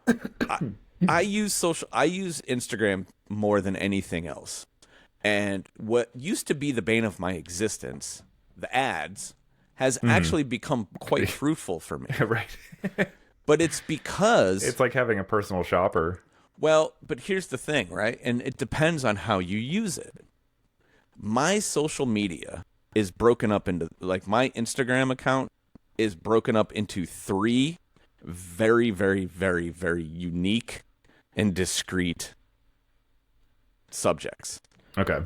I use Instagram more than anything else. And what used to be the bane of my existence, the ads, has actually become quite fruitful for me. Right. But it's because... It's like having a personal shopper. Well, but here's the thing, right? And it depends on how you use it. My social media is broken up into... Like, my Instagram account is broken up into 3 very, very, very, very unique and discrete subjects. Okay.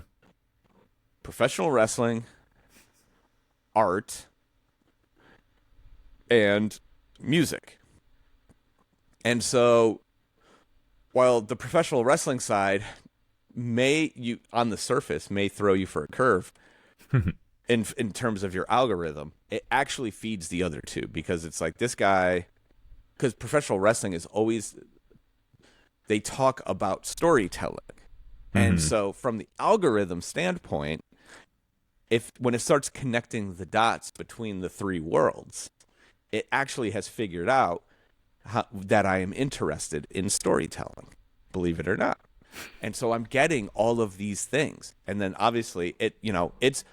Professional wrestling, art, and music. And so, while the professional wrestling side on the surface may throw you for a curve in terms of your algorithm, it actually feeds the other 2, because it's like this guy, because professional wrestling is always, they talk about storytelling. And so from the algorithm standpoint, when it starts connecting the dots between the 3 worlds, it actually has figured out that I am interested in storytelling, believe it or not. And so I'm getting all of these things. And then obviously it's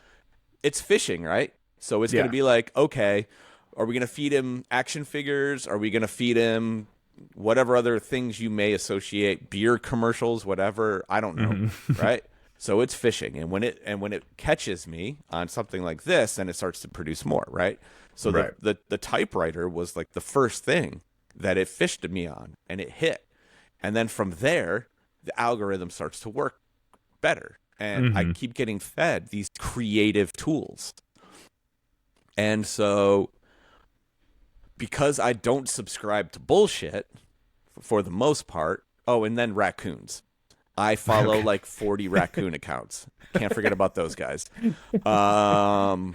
fishing, right? So it's going to be like, okay, are we going to feed him action figures? Are we going to feed him whatever other things you may associate, beer commercials, whatever, I don't know, right? So it's fishing, and when it catches me on something like this, then it starts to produce more, right? So the typewriter was like the first thing that it fished me on, and it hit, and then from there, the algorithm starts to work better, and I keep getting fed these creative tools, and so, because I don't subscribe to bullshit for the most part. Oh, and then raccoons. I follow like 40 raccoon accounts. Can't forget about those guys. Awesome.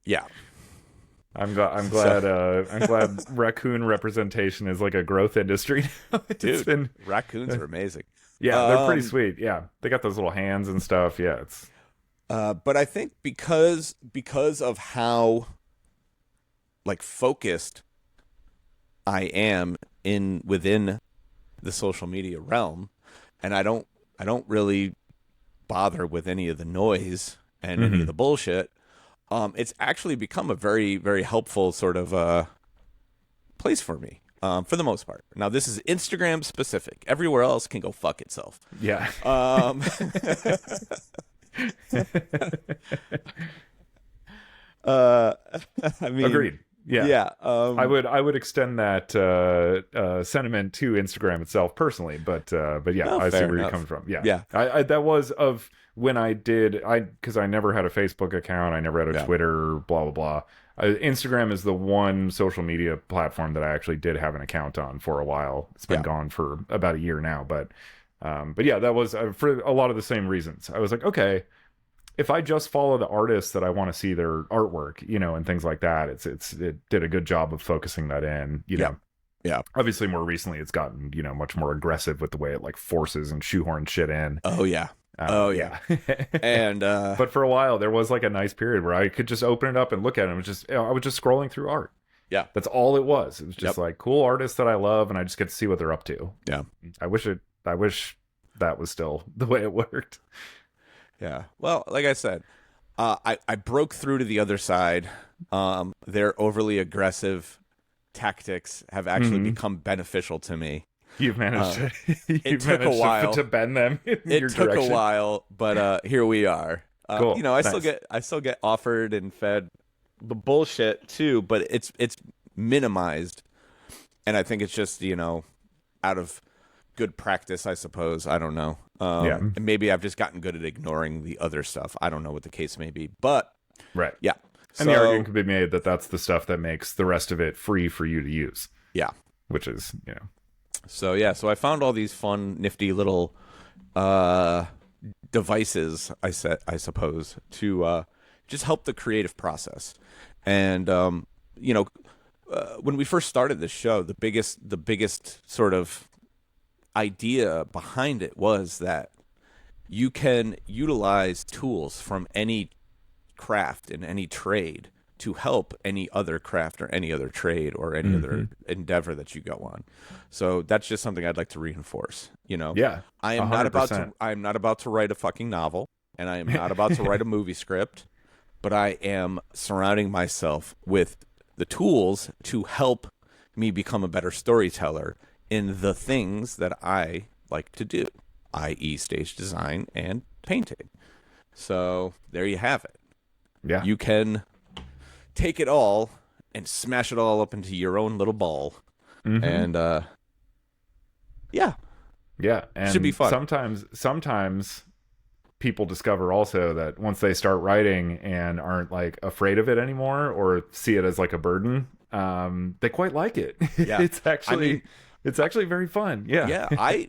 Yeah. I'm glad raccoon representation is like a growth industry. Dude, raccoons are amazing. Yeah, they're pretty sweet. Yeah. They got those little hands and stuff. Yeah, it's but I think because of how like focused I am within the social media realm, and I don't really bother with any of the noise and any of the bullshit. It's actually become a very, very helpful sort of place for me, for the most part. Now, this is Instagram specific. Everywhere else can go fuck itself. Yeah. I mean, agreed. Yeah. Yeah. I would extend that sentiment to Instagram itself personally, but yeah, No, I see fair where enough. you're coming from. Yeah. Yeah. I that was of when I did, because I never had a Facebook account, I never had a Yeah. Twitter, blah blah blah. Instagram is the one social media platform that I actually did have an account on for a while. It's been gone for about a year now, but yeah, that was for a lot of the same reasons. I was like, okay, if I just follow the artists that I want to see their artwork, and things like that, it did a good job of focusing that in, know. Yeah. Obviously, more recently, it's gotten, much more aggressive with the way it like forces and shoehorns shit in. Oh yeah. Yeah. And but for a while, there was like a nice period where I could just open it up and look at it. It was just, I was just scrolling through art. Yeah. That's all it was. It was just like cool artists that I love, and I just get to see what they're up to. Yeah. I wish that was still the way it worked. Yeah. Well, like I said, I broke through to the other side. Their overly aggressive tactics have actually become beneficial to me. You've managed to. It took a while to bend them. In it your took direction. a while, but here we are. Cool. Nice. I still get offered and fed the bullshit too, but it's minimized, and I think it's just out of good practice, I suppose. I don't know. Yeah. And maybe I've just gotten good at ignoring the other stuff. I don't know what the case may be, but Right. yeah. And the argument could be made that that's the stuff that makes the rest of it free for you to use. Yeah. Which is, So yeah, so I found all these fun, nifty little devices, I suppose, to just help the creative process. And when we first started this show, the biggest sort of idea behind it was that you can utilize tools from any craft in any trade to help any other craft or any other trade or any other endeavor that you go on. So that's just something I'd like to reinforce. Yeah. I am 100%. not about to write a fucking novel, and I am not about to write a movie script, but I am surrounding myself with the tools to help me become a better storyteller in the things that I like to do, i.e. stage design and painting. So there you have it. Yeah. You can take it all and smash it all up into your own little ball. And yeah. Yeah. And should be fun. Sometimes people discover also that once they start writing and aren't like afraid of it anymore or see it as like a burden, they quite like it. Yeah. It's actually very fun. Yeah. Yeah.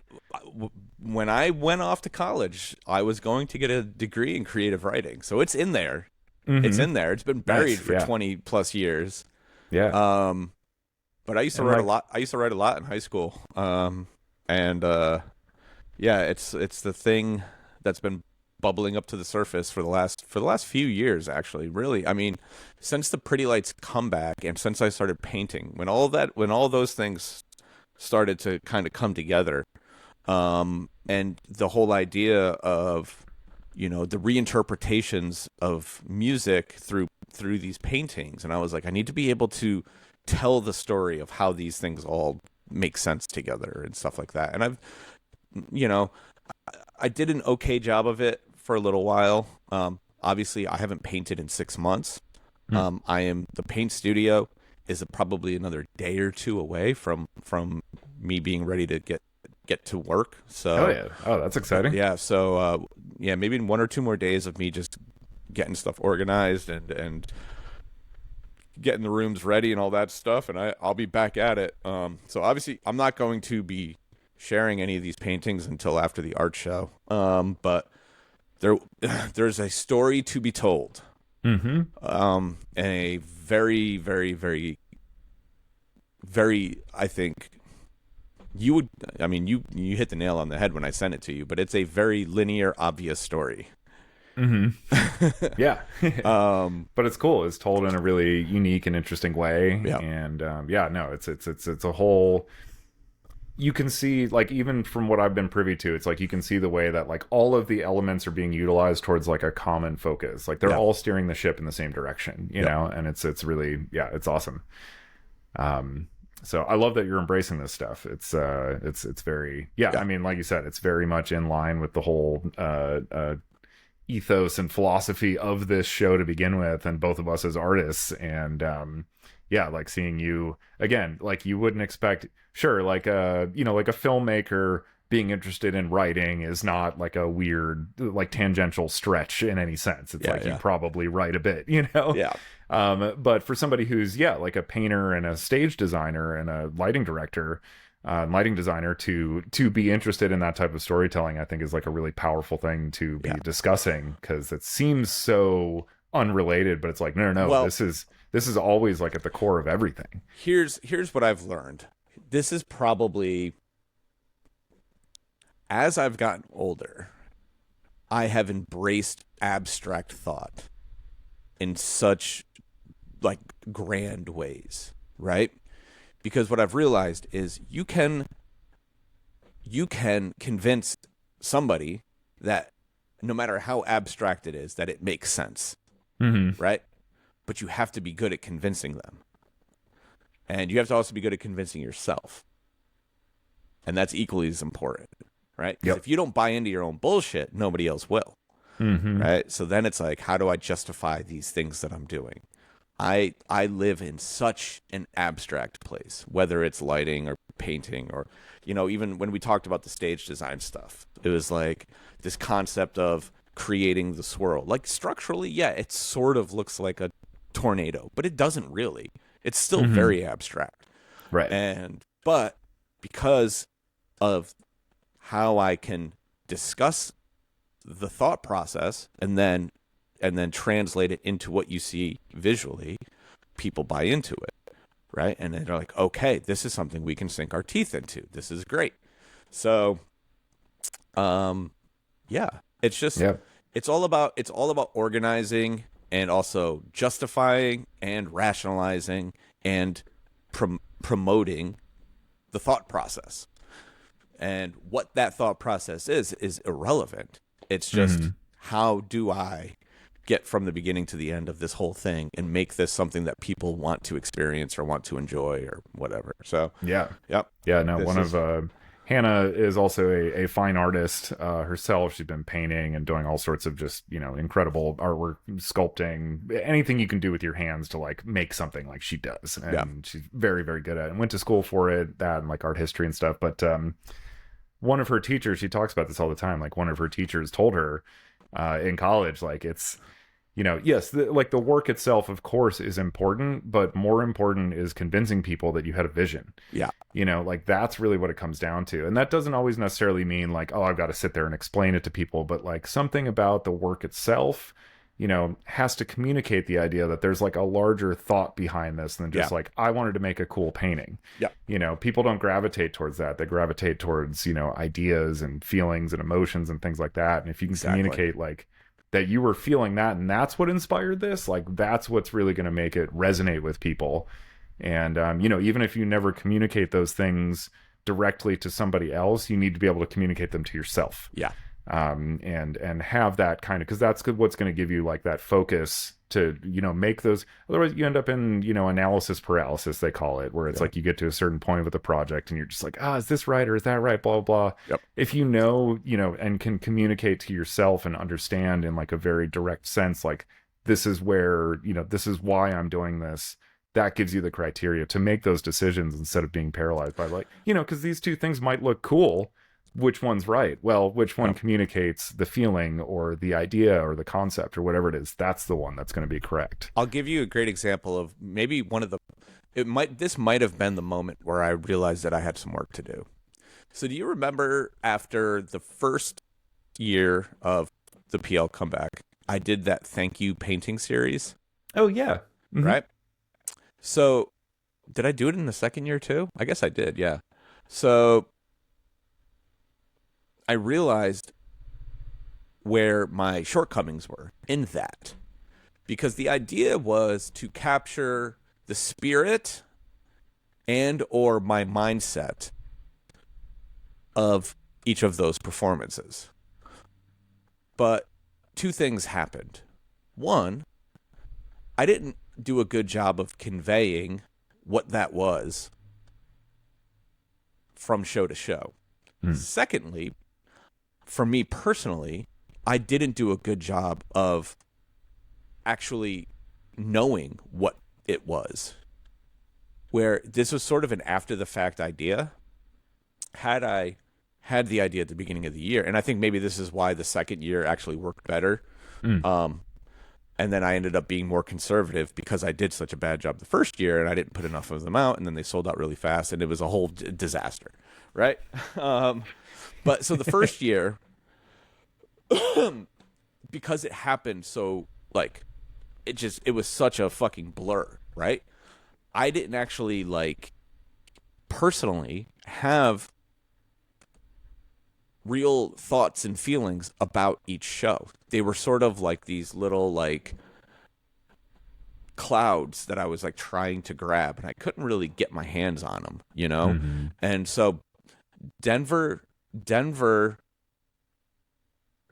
When I went off to college, I was going to get a degree in creative writing. So it's in there. It's in there. It's been buried for 20 plus years. Yeah. But I used to write a lot. I used to write a lot in high school. Yeah, it's the thing that's been bubbling up to the surface for the last few years, actually. Really, I mean, since the Pretty Lights comeback and since I started painting, when all those things started to kind of come together, and the whole idea of the reinterpretations of music through these paintings, and I was like, I need to be able to tell the story of how these things all make sense together and stuff like that. And I did an okay job of it for a little while. Obviously, I haven't painted in 6 months. The paint studio is probably another day or two away from me being ready to get to work. So, that's exciting. Yeah. So, maybe in 1 or 2 more days of me just getting stuff organized and getting the rooms ready and all that stuff, and I'll be back at it. So obviously, I'm not going to be sharing any of these paintings until after the art show. But there's a story to be told. And a very, very, very, very, I think you hit the nail on the head when I sent it to you, but it's a very linear, obvious story. Yeah. But it's cool. It's told in a really unique and interesting way. Yeah. And it's a whole, you can see, like, even from what I've been privy to, it's like you can see the way that like all of the elements are being utilized towards like a common focus. Like they're all steering the ship in the same direction, you know, and it's really, it's awesome. So I love that you're embracing this stuff. It's very, I mean, like you said, it's very much in line with the whole ethos and philosophy of this show to begin with, and both of us as artists. And like seeing you again, like you wouldn't expect, sure, like a filmmaker being interested in writing is not like a weird, like tangential stretch in any sense. It's you probably write a bit, but for somebody who's like a painter and a stage designer and a lighting director, lighting designer, to be interested in that type of storytelling, I think is like a really powerful thing to be discussing, because it seems so unrelated, but it's like, no, well, this is always like at the core of everything. Here's what I've learned. This is probably, as I've gotten older, I have embraced abstract thought in such like grand ways, right? Because what I've realized is you can convince somebody that no matter how abstract it is, that it makes sense, right? But you have to be good at convincing them. And you have to also be good at convincing yourself. And that's equally as important, right? Because if you don't buy into your own bullshit, nobody else will. Mm-hmm. right? So then it's like, how do I justify these things that I'm doing? I live in such an abstract place, whether it's lighting or painting or, even when we talked about the stage design stuff, it was like this concept of creating the swirl. Like structurally, yeah, it sort of looks like a tornado, but it doesn't really. It's still Mm-hmm. very abstract. Right. But because of how I can discuss the thought process and then translate it into what you see visually, people buy into it, right? And they're like, okay, this is something we can sink our teeth into. This is great. So, yeah, it's just Yep. it's all about organizing and also justifying and rationalizing and promoting the thought process. And what that thought process is irrelevant. It's Mm-hmm. just, how do I get from the beginning to the end of this whole thing and make this something that people want to experience or want to enjoy or whatever. So, Yeah. yep. Yeah. No, This one is of Hannah is also a fine artist herself. She's been painting and doing all sorts of just, incredible artwork, sculpting, anything you can do with your hands to like make something like she does. And Yeah. she's very, very good at it and went to school for it, that and like art history and stuff. But one of her teachers, she talks about this all the time. Like one of her teachers told her in college, like it's, yes, like the work itself, of course, is important, but more important is convincing people that you had a vision. Yeah. Like that's really what it comes down to. And that doesn't always necessarily mean like, oh, I've got to sit there and explain it to people, but like something about the work itself, has to communicate the idea that there's like a larger thought behind this than just Yeah. like, I wanted to make a cool painting. Yeah. People don't gravitate towards that. They gravitate towards, ideas and feelings and emotions and things like that. And if you can Exactly. communicate like that you were feeling that and that's what inspired this, like that's what's really going to make it resonate with people. And even if you never communicate those things directly to somebody else, you need to be able to communicate them to yourself. Yeah. And have that kind of, because that's what's going to give you like that focus to make those. Otherwise you end up in analysis paralysis, they call it, where it's like you get to a certain point with a project and you're just like, is this right or is that right, blah blah blah. Yep. If and can communicate to yourself and understand in like a very direct sense, like this is where this is why I'm doing this, that gives you the criteria to make those decisions instead of being paralyzed by like because these two things might look cool. Which one's right? Well, which one communicates the feeling or the idea or the concept or whatever it is? That's the one that's going to be correct. I'll give you a great example of maybe this might have been the moment where I realized that I had some work to do. So do you remember after the first year of the PL comeback, I did that thank you painting series? Oh yeah. Mm-hmm. Right? So did I do it in the second year too? I guess I did, yeah. So I realized where my shortcomings were in that, because the idea was to capture the spirit and or my mindset of each of those performances. But two things happened. One, I didn't do a good job of conveying what that was from show to show. Secondly, for me personally, I didn't do a good job of actually knowing what it was. Where this was sort of an after the fact idea. Had I had the idea at the beginning of the year, and I think maybe this is why the second year actually worked better. And then I ended up being more conservative because I did such a bad job the first year and I didn't put enough of them out, and then they sold out really fast and it was a whole disaster, right? But so the first year, because it happened so like it was such a fucking blur, right? I didn't actually like personally have real thoughts and feelings about each show. They were sort of like these little like clouds that I was like trying to grab, and I couldn't really get my hands on them, And so Denver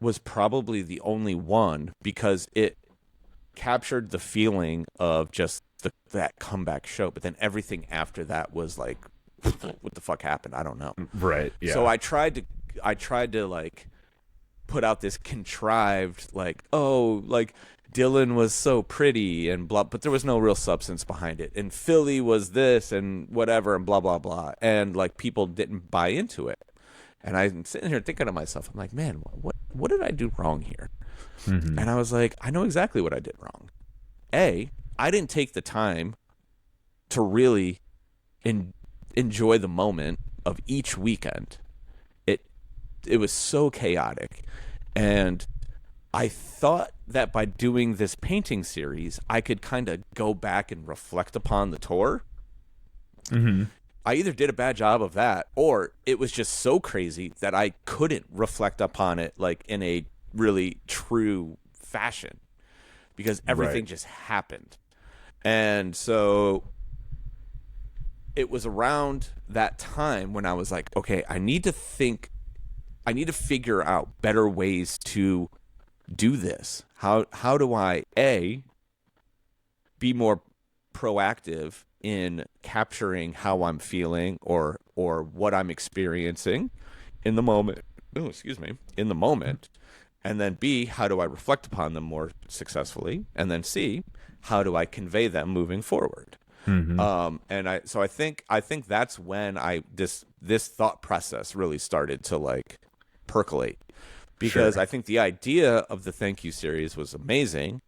was probably the only one because it captured the feeling of just that comeback show, but then everything after that was like, what the fuck happened? I don't know. Right. Yeah. So I tried to like put out this contrived, like, oh, like Dylan was so pretty and blah, but there was no real substance behind it. And Philly was this and whatever and blah, blah, blah. And like people didn't buy into it. And I'm sitting here thinking to myself, I'm like, man, what did I do wrong here? Mm-hmm. And I was like, I know exactly what I did wrong. I didn't take the time to really enjoy the moment of each weekend. It was so chaotic. And I thought that by doing this painting series, I could kind of go back and reflect upon the tour. Mm-hmm. I either did a bad job of that, or it was just so crazy that I couldn't reflect upon it like in a really true fashion because everything just happened. And so it was around that time when I was like, okay, I need to figure out better ways to do this. How do I be more proactive in capturing how I'm feeling or what I'm experiencing in the moment. Oh, excuse me, in the moment. And then B, how do I reflect upon them more successfully? And then C, how do I convey them moving forward? Mm-hmm. I think that's when this thought process really started to like percolate, because I think the idea of the thank you series was amazing,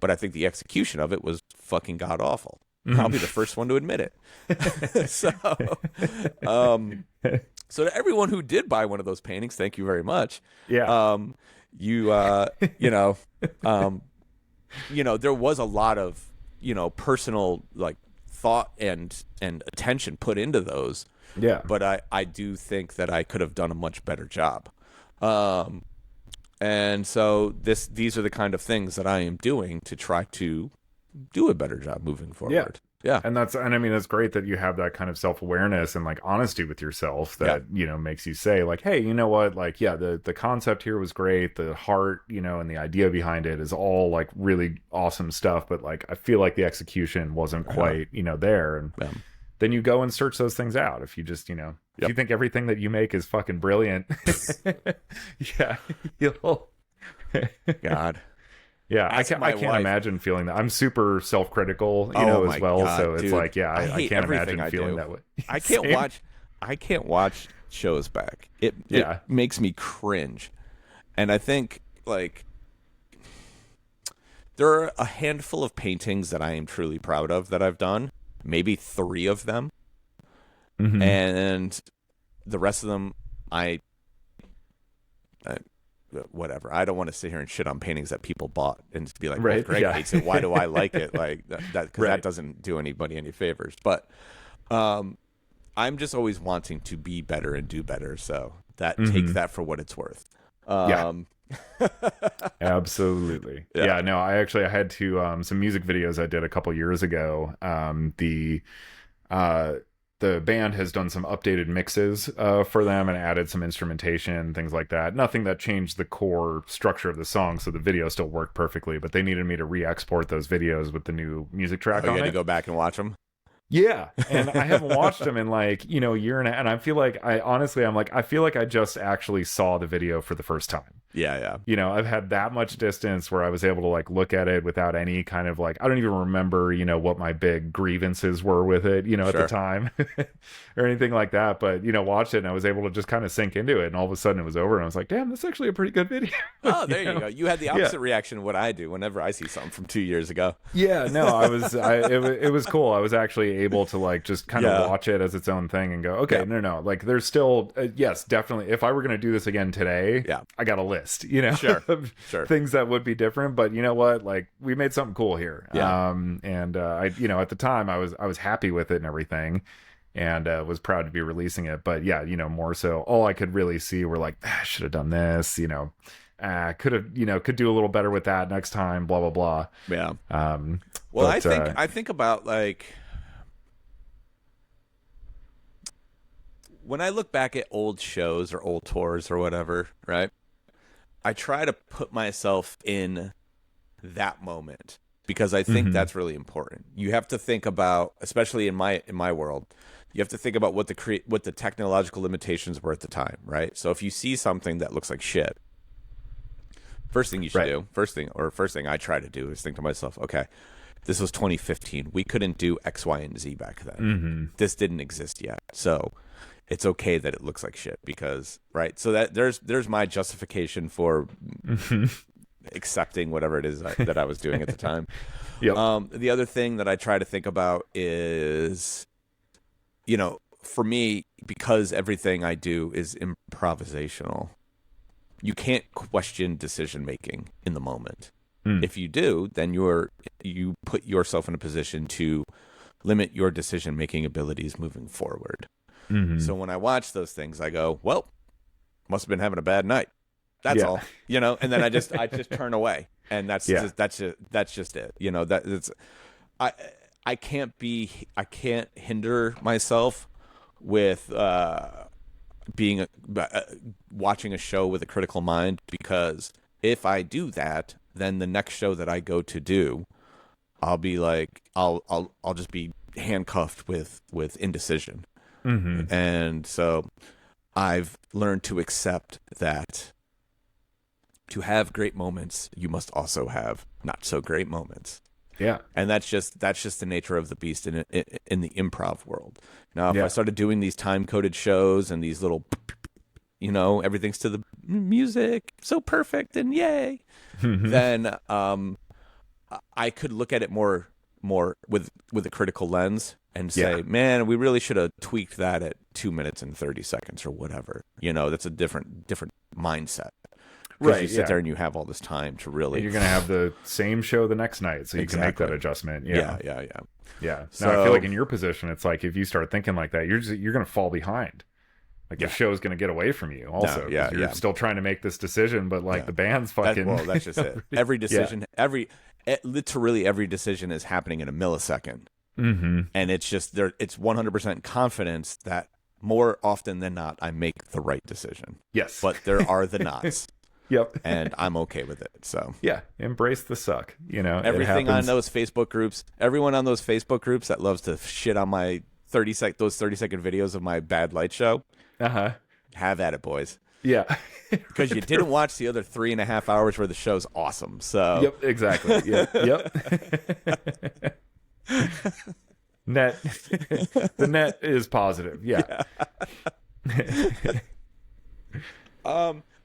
but I think the execution of it was fucking god awful. I'll be the first one to admit it. So to everyone who did buy one of those paintings, thank you very much. Yeah. There was a lot of, personal like thought and attention put into those. Yeah. But I do think that I could have done a much better job. And so these are the kind of things that I am doing to try to do a better job moving forward. Yeah. And I mean, it's great that you have that kind of self-awareness and like honesty with yourself that, makes you say like, hey, you know what? Like, yeah, the concept here was great. The heart, and the idea behind it is all like really awesome stuff. But like, I feel like the execution wasn't quite, there. And then you go and search those things out. If you just, if you think everything that you make is fucking brilliant, you'll God. Yeah, I can't imagine feeling that. I'm super self-critical, as well. God, so it's dude, like, I can't imagine feeling that way. I can't watch shows back. It makes me cringe. And I think like there are a handful of paintings that I am truly proud of that I've done. Maybe 3 of them. Mm-hmm. And the rest of them whatever. I don't want to sit here and shit on paintings that people bought and just be like, well, Greg hates it. Why do I like it? Like that, because that doesn't do anybody any favors. But I'm just always wanting to be better and do better. So take that for what it's worth. Absolutely. Yeah. No, I had to some music videos I did a couple years ago. The band has done some updated mixes for them and added some instrumentation, things like that. Nothing that changed the core structure of the song, so the video still worked perfectly. But they needed me to re-export those videos with the new music track on it. You had to go back and watch them? Yeah, and I haven't watched them in like, year and a half. And I feel like I feel like I just actually saw the video for the first time. Yeah. I've had that much distance where I was able to like look at it without any kind of like, I don't even remember, what my big grievances were with it, at the time or anything like that. But, watched it and I was able to just kind of sink into it. And all of a sudden it was over and I was like, damn, that's actually a pretty good video. Oh, there you go. You had the opposite reaction of what I do whenever I see something from 2 years ago. Yeah, no, it was cool. I was actually able to like just kind of watch it as its own thing and go, okay, no, like there's still, yes, definitely. If I were going to do this again today, I got a list, of things that would be different. But you know what? Like we made something cool here. And I, at the time I was happy with it and everything. And was proud to be releasing it. But more so all I could really see were like, I should have done this, could have, could do a little better with that next time, blah, blah, blah. Yeah. Well, I think about like, when I look back at old shows or old tours or whatever, right? I try to put myself in that moment because I think that's really important. You have to think about, especially in my world, you have to think about what the technological limitations were at the time, right? So if you see something that looks like shit, First thing you should Right. do, first thing I try to do is think to myself, okay, this was 2015. We couldn't do X, Y, and Z back then. Mm-hmm. This didn't exist yet. So it's okay that it looks like shit because, right? So that there's my justification for accepting whatever it is that I was doing at the time. Yep. The other thing that I try to think about is, you know, for me, because everything I do is improvisational, you can't question decision making in the moment. If you do, then you put yourself in a position to limit your decision making abilities moving forward. Mm-hmm. So when I watch those things, I go, well, must have been having a bad night. That's all, you know. And then I just turn away, and that's just it. You know, that it's I can't hinder myself with being watching a show with a critical mind, because if I do that, then the next show that I go to do, I'll be like, I'll just be handcuffed with indecision. Mm-hmm. And so I've learned to accept that to have great moments, you must also have not so great moments. Yeah. And that's just the nature of the beast in the improv world. Now, if I started doing these time-coded shows and these little, you know, everything's to the music, so perfect and yay, then I could look at it more with a critical lens and say, man, we really should have tweaked that at 2 minutes and 30 seconds or whatever. You know, that's a different mindset. Right. You sit there and you have all this time to really. And you're going to have the same show the next night, so you can make that adjustment. Yeah. Yeah. So, now, I feel like in your position, it's like if you start thinking like that, you're going to fall behind. Like the show's going to get get away from you also. You're still trying to make this decision, but like the band's fucking. That's just it. Every decision, literally every decision is happening in a millisecond. Mm-hmm. And it's just there. It's 100% confidence that more often than not, I make the right decision. Yes. But there are the nots. Yep. And I'm okay with it. So embrace the suck. You know, everything on those Facebook groups, everyone on those Facebook groups that loves to shit on my 30-second videos of my bad light show. Have at it, boys. Yeah. Because you didn't watch the other 3.5 hours where the show's awesome. So Yep, exactly. Yep. Net. The net is positive. Yeah.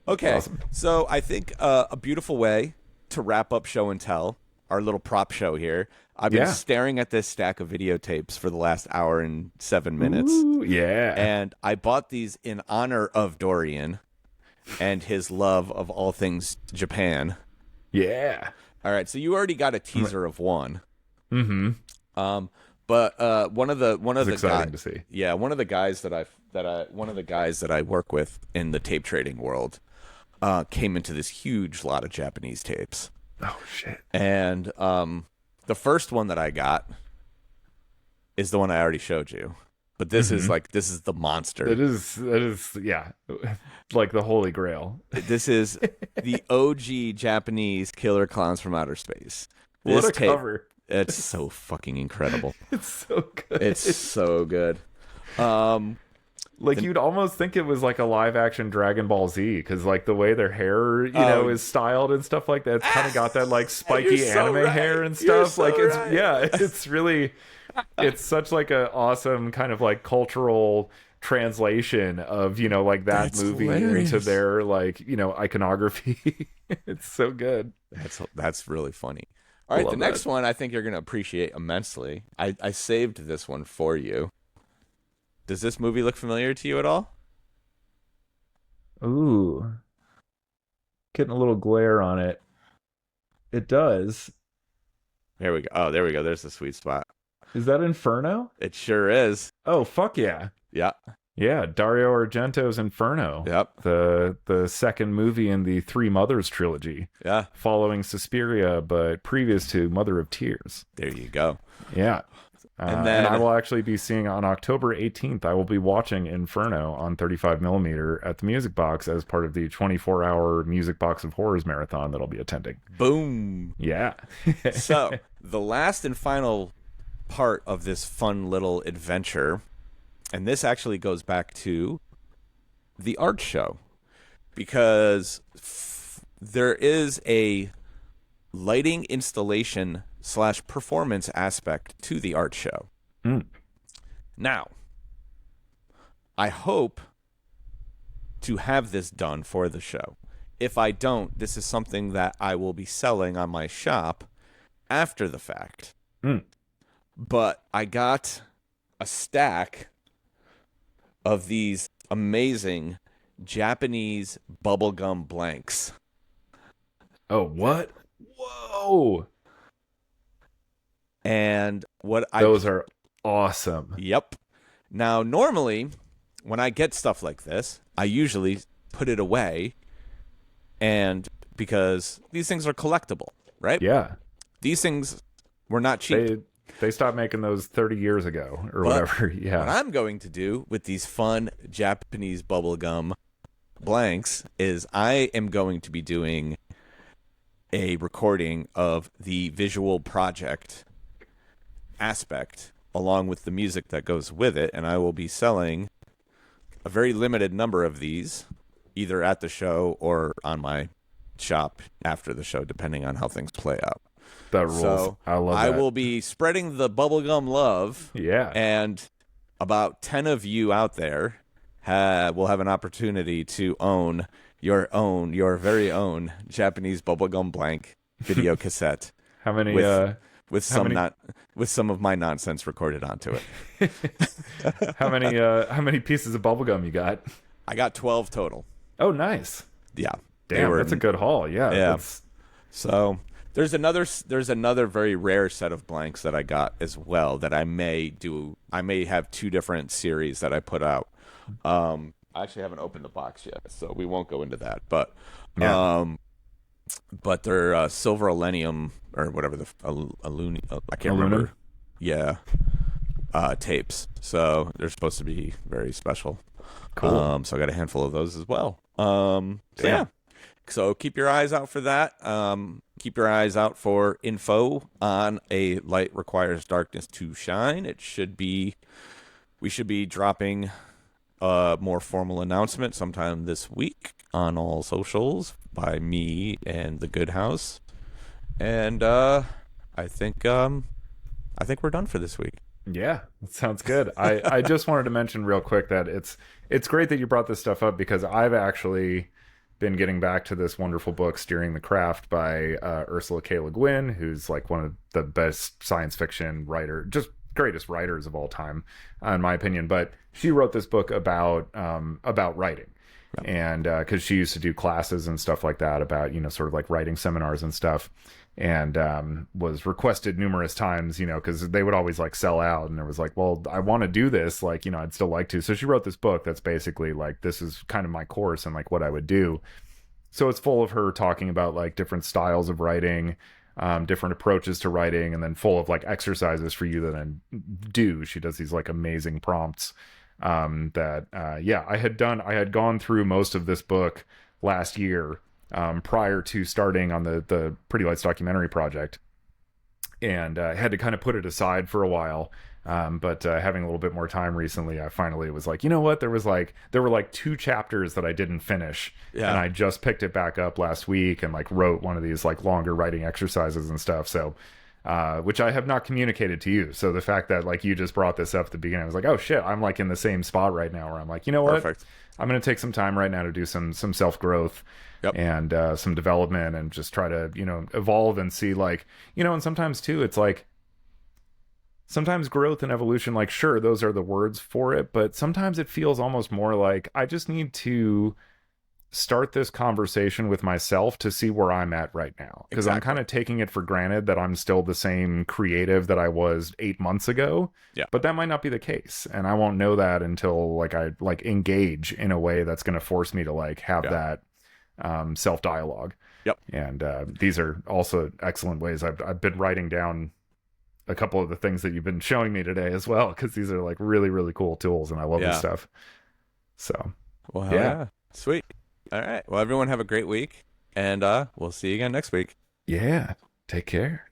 Okay. Awesome. So I think a beautiful way to wrap up show and tell, our little prop show here. I've been staring at this stack of videotapes for the last hour and 7 minutes. Ooh, yeah. And I bought these in honor of Dorian and his love of all things Japan. Yeah. All right. So you already got a teaser of one. Mm-hmm. But one of the exciting to see. Yeah, one of the guys that I work with in the tape trading world came into this huge lot of Japanese tapes. Oh shit. And the first one that I got is the one I already showed you. But this is the monster. That is like the holy grail. This is the OG Japanese Killer Clowns from Outer Space. What a cover. It's so fucking incredible. It's so good. It's so good. You'd almost think it was like a live action Dragon Ball Z, because like the way their hair, is styled and stuff like that. It's kind of got that like spiky anime hair and stuff. It's really, it's such like a awesome kind of like cultural translation of like that That's movie hilarious. into their like iconography. It's so good. That's really funny. All right, the next one I think you're going to appreciate immensely. I saved this one for you. Does this movie look familiar to you at all? Ooh. Getting a little glare on it. It does. There we go. Oh, there we go. There's the sweet spot. Is that Inferno? It sure is. Oh, fuck yeah. Yeah. Yeah, Dario Argento's Inferno. Yep. The second movie in the Three Mothers trilogy. Yeah. Following Suspiria, but previous to Mother of Tears. There you go. Yeah. And then I will actually be seeing on October 18th, I will be watching Inferno on 35mm at the Music Box as part of the 24-hour Music Box of Horrors marathon that I'll be attending. Boom. Yeah. So, the last and final part of this fun little adventure, and this actually goes back to the art show, because there is a lighting installation / performance aspect to the art show. Now, I hope to have this done for the show. If I don't, this is something that I will be selling on my shop after the fact. But I got a stack of these amazing Japanese bubblegum blanks. Oh, what? Whoa. And those are awesome. Yep. Now, normally, when I get stuff like this, I usually put it away, and because these things are collectible, right? Yeah. These things were not cheap. They stopped making those 30 years ago or whatever. Yeah. What I'm going to do with these fun Japanese bubblegum blanks is I am going to be doing a recording of the visual project aspect along with the music that goes with it, and I will be selling a very limited number of these either at the show or on my shop after the show, depending on how things play out. That rules. So I love that. I will be spreading the bubblegum love. Yeah. And about 10 of you out there will have an opportunity to own your very own Japanese bubblegum blank video cassette. How many with some of my nonsense recorded onto it. How many pieces of bubblegum you got? I got 12 total. Oh, nice. Yeah. Damn, that's a good haul. Yeah. Yeah. So there's another very rare set of blanks that I got as well that I may do. I may have two different series that I put out. I actually haven't opened the box yet, so we won't go into that. But but they're silver alenium or whatever I can't remember. Yeah. Tapes. So they're supposed to be very special. Cool. So I got a handful of those as well. Yeah. So keep your eyes out for that. Keep your eyes out for info on A Light Requires Darkness to Shine. We should be dropping a more formal announcement sometime this week on all socials by me and the Good House. And I think we're done for this week. Yeah, that sounds good. I just wanted to mention real quick that it's great that you brought this stuff up because I've actually been getting back to this wonderful book, Steering the Craft by Ursula K. Le Guin, who's like one of the best science fiction just greatest writers of all time, in my opinion. But she wrote this book about writing. And because she used to do classes and stuff like that about, sort of like writing seminars and stuff, and was requested numerous times, because they would always like sell out. And there was like, well, I want to do this. Like, I'd still like to. So she wrote this book that's basically like, this is kind of my course and like what I would do. So it's full of her talking about like different styles of writing, different approaches to writing, and then full of like exercises for you to then do. She does these like amazing prompts. I had gone through most of this book last year prior to starting on the Pretty Lights documentary project, and I had to kind of put it aside for a while, but having a little bit more time recently, I finally was like, you know what, there were like 2 chapters that I didn't finish, and I just picked it back up last week and like wrote one of these like longer writing exercises and stuff, so which I have not communicated to you. So the fact that like you just brought this up at the beginning, I was like, oh shit, I'm like in the same spot right now where I'm like, you know what? Perfect. I'm going to take some time right now to do some self-growth and some development and just try to, evolve and see like, and sometimes too, it's like, sometimes growth and evolution, like, sure, those are the words for it, but sometimes it feels almost more like I just need to start this conversation with myself to see where I'm at right now, because I'm kind of taking it for granted that I'm still the same creative that I was 8 months ago, but that might not be the case, and I won't know that until like I like engage in a way that's going to force me to like have that self-dialogue. And these are also excellent ways. I've been writing down a couple of the things that you've been showing me today as well, because these are like really, really cool tools, and I love this stuff. So well, sweet. All right. Well, everyone have a great week, and we'll see you again next week. Yeah. Take care.